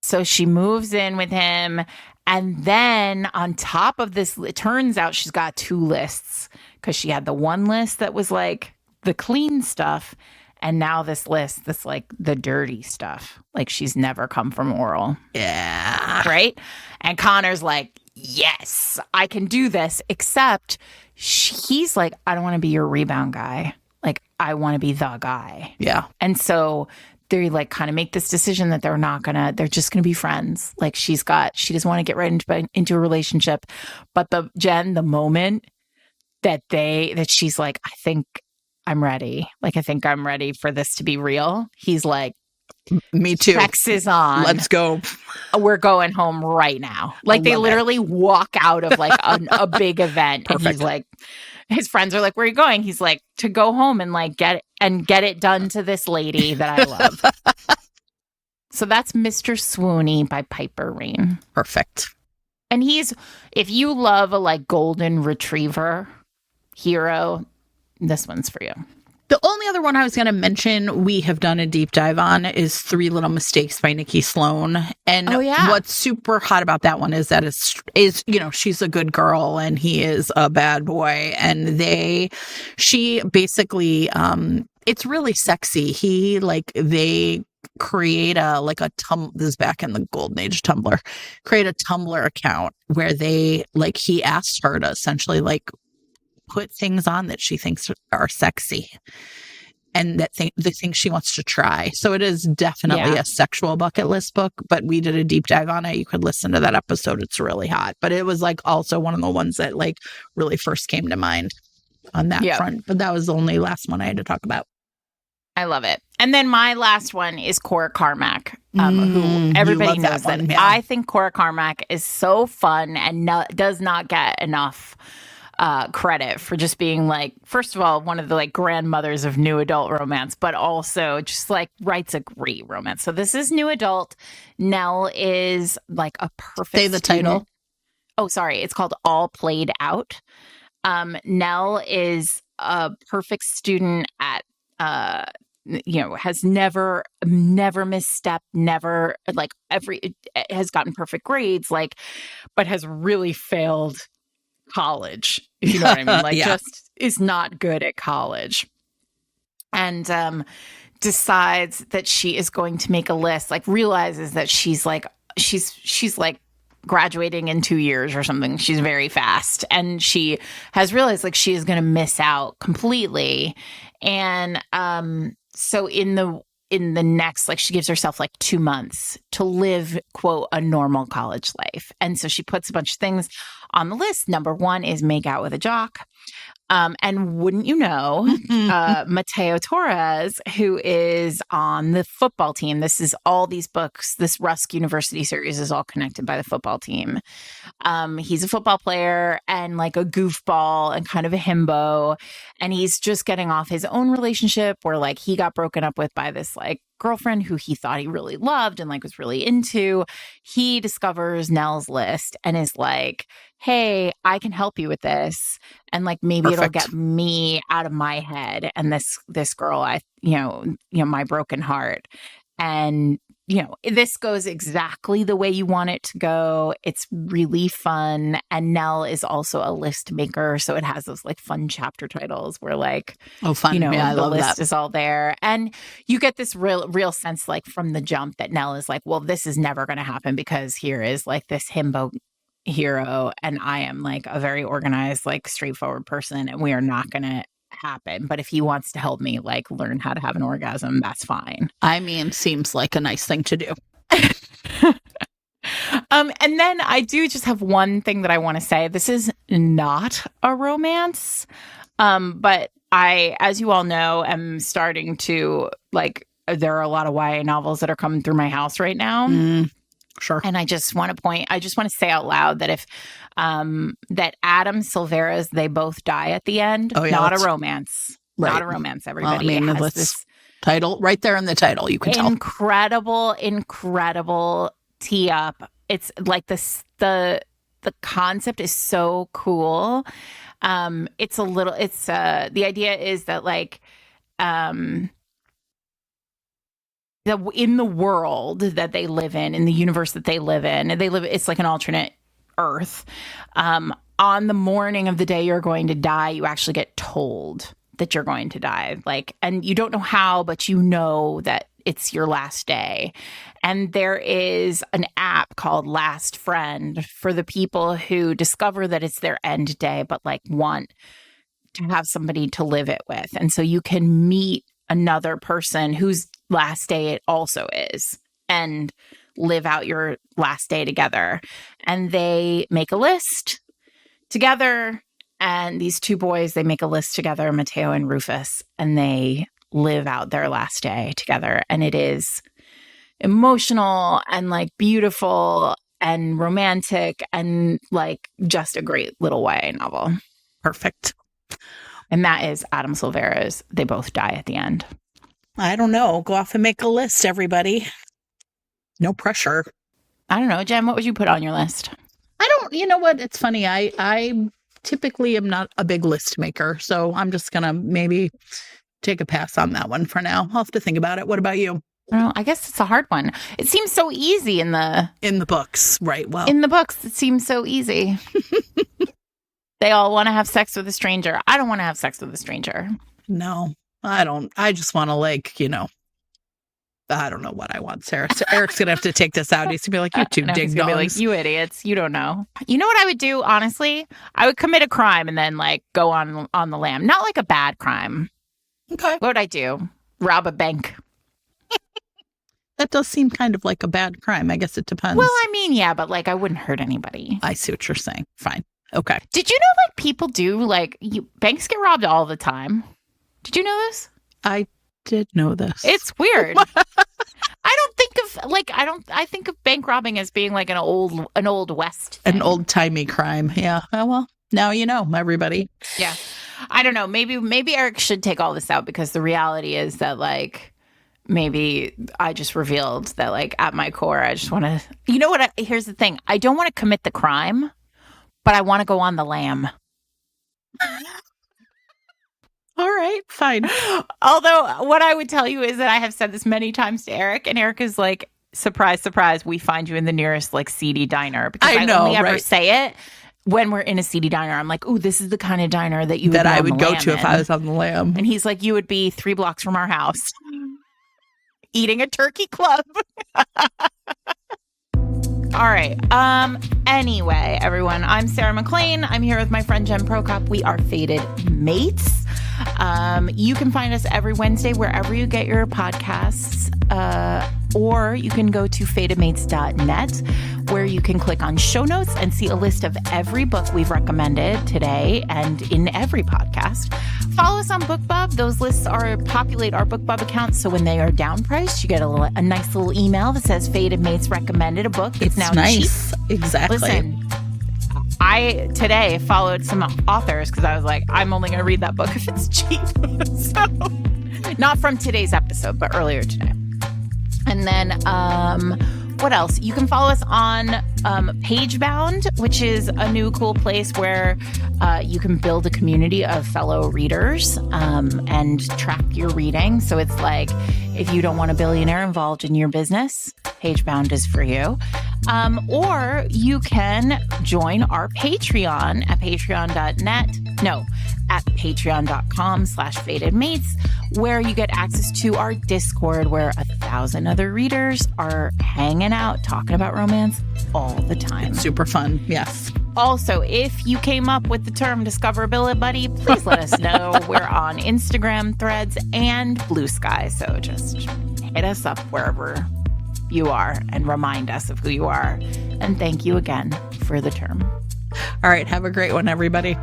So she moves in with him. And then on top of this, it turns out she's got two lists because she had the one list that was like the clean stuff. And now this list that's like the dirty stuff. Like she's never come from oral. Yeah. Right. And Connor's like, yes, I can do this. Except he's like, I don't want to be your rebound guy. Like, I want to be the guy. Yeah. And so they like kind of make this decision that they're just gonna be friends. Like she doesn't want to get right into a relationship. But the moment that she's like, I think I'm ready. Like, I think I'm ready for this to be real. He's like, me too. Sex is on. Let's go. We're going home right now. Like they literally walk out of like a big event. Perfect. And he's like, his friends are like, where are you going? He's like, to go home and like get it done to this lady that I love. So that's Mr. Swoony by Piper Rain. Perfect. And if you love a like golden retriever hero, this one's for you. The only other one I was going to mention we have done a deep dive on is Three Little Mistakes by Nikki Sloan. And what's super hot about that one is that is she's a good girl and he is a bad boy. And she basically, it's really sexy. They create this is back in the golden age Tumblr, create a Tumblr account where he asked her to essentially put things on that she thinks are sexy and the things she wants to try. So it is definitely a sexual bucket list book, but we did a deep dive on it. You could listen to that episode. It's really hot, but it was also one of the ones that really first came to mind on that front. But that was the only last one I had to talk about. I love it. And then my last one is Cora Carmack, who everybody knows that. I think Cora Carmack is so fun and does not get enough credit for just being first of all, one of the grandmothers of new adult romance, but also just writes a great romance. So this is new adult. Nell is a perfect Say the title. Oh, sorry. It's called All Played Out. Nell is a perfect student at has never misstepped, never has gotten perfect grades, but has really failed college, if you know what I mean, just is not good at college, and decides that she is going to make a list, realizes that she's graduating in 2 years or something. She's very fast, and she has realized she is going to miss out completely. And so in the next, she gives herself 2 months to live, quote, a normal college life. And so she puts a bunch of things on the list. Number one is make out with a jock. And wouldn't you know, Mateo Torres, who is on the football team. This is all these books. This Rusk University series is all connected by the football team. He's a football player and a goofball and kind of a himbo. And he's just getting off his own relationship where he got broken up with by this girlfriend who he thought he really loved and was really into. He discovers Nell's list and is like, hey, I can help you with this. And maybe it'll get me out of my head and this girl, my broken heart. And, this goes exactly the way you want it to go. It's really fun. And Nell is also a list maker. So it has those fun chapter titles where oh, fun. I the love list that. is all there. And you get this real sense from the jump that Nell is well, this is never going to happen because here is this himbo hero and I am a very organized, straightforward person, and we are not going to happen. But if he wants to help me learn how to have an orgasm, that's fine. I mean, seems like a nice thing to do. And then I do just have one thing that I want to say. This is not a romance, but I, as you all know, am starting to there are a lot of YA novels that are coming through my house right now. Sure. And I just want to say out loud that if that Adam Silvera's They Both Die at the End, not a romance. Right. Not a romance, everybody. Well, I mean, this title right there in the title, you can tell. Incredible tee up. It's the concept is so cool. The idea is that in the world that they live in the universe that they live in, it's like an alternate Earth. On the morning of the day you're going to die, you actually get told that you're going to die. Like, and you don't know how, but you know that it's your last day. And there is an app called Last Friend for the people who discover that it's their end day, but like want to have somebody to live it with. And so you can meet another person whose last day it also is and live out your last day together. And they make a list together. And these two boys, they make a list together, Mateo and Rufus, and they live out their last day together. And it is emotional and like beautiful and romantic and like just a great little YA novel. Perfect. And that is Adam Silvera's They Both Die at the End. I don't know. Go off and make a list, everybody. No pressure. I don't know, Jen, what would you put on your list? You know what? It's funny. I typically am not a big list maker, so I'm just going to maybe take a pass on that one for now. I'll have to think about it. What about you? Well, I guess it's a hard one. It seems so easy in the books, right? Well, in the books, it seems so easy. They all want to have sex with a stranger. I don't want to have sex with a stranger. No, I don't. I just want to I don't know what I want, Sarah. So Eric's going to have to take this out. He's going to be like, you two ding dongs. Be like, you idiots. You don't know. You know what I would do, honestly? I would commit a crime and then like go on the lam. Not like a bad crime. Okay. What would I do? Rob a bank. That does seem kind of like a bad crime. I guess it depends. Well, I mean, yeah, but like I wouldn't hurt anybody. I see what you're saying. Fine. Okay. Did you know like people do like banks get robbed all the time? Did you know this? I did know this. It's weird. I think of bank robbing as being like an old West thing. An old timey crime. Yeah. Oh, well, now you know, everybody. Yeah. I don't know. Maybe Eric should take all this out because the reality is that like maybe I just revealed that like at my core I just want to. You know what? Here's the thing. I don't want to commit the crime, but I want to go on the lam. All right, fine. Although what I would tell you is that I have said this many times to Eric, and Eric is like, surprise, surprise, we find you in the nearest like seedy diner. Because I only ever say it when we're in a seedy diner. I'm like, ooh, this is the kind of diner that I would go to if I was on the lam. And he's like, you would be 3 blocks from our house eating a turkey club. All right. Anyway, everyone, I'm Sarah McLean. I'm here with my friend Jen Prokop. We are Fated Mates. You can find us every Wednesday wherever you get your podcasts, or you can go to fatedmates.net where you can click on show notes and see a list of every book we've recommended today and in every podcast. Follow us on BookBub. Those lists populate our BookBub accounts, so when they are down priced, you get a nice little email that says Fated Mates recommended a book. It's now nice. Cheap. Exactly. Listen, I today followed some authors because I was like, I'm only going to read that book if it's cheap. So, not from today's episode, but earlier today. And then, what else? You can follow us on Pagebound, which is a new cool place where you can build a community of fellow readers and track your reading. So it's like, if you don't want a billionaire involved in your business, Pagebound is for you. Or you can join our Patreon at patreon.com/fatedmates, where you get access to our Discord, where 1,000 other readers are hanging out, talking about romance all the time. It's super fun. Yes. Also, if you came up with the term discoverability buddy, please let us know. We're on Instagram, Threads, and Blue Sky. So just hit us up wherever you are and remind us of who you are. And thank you again for the term. All right. Have a great one, everybody.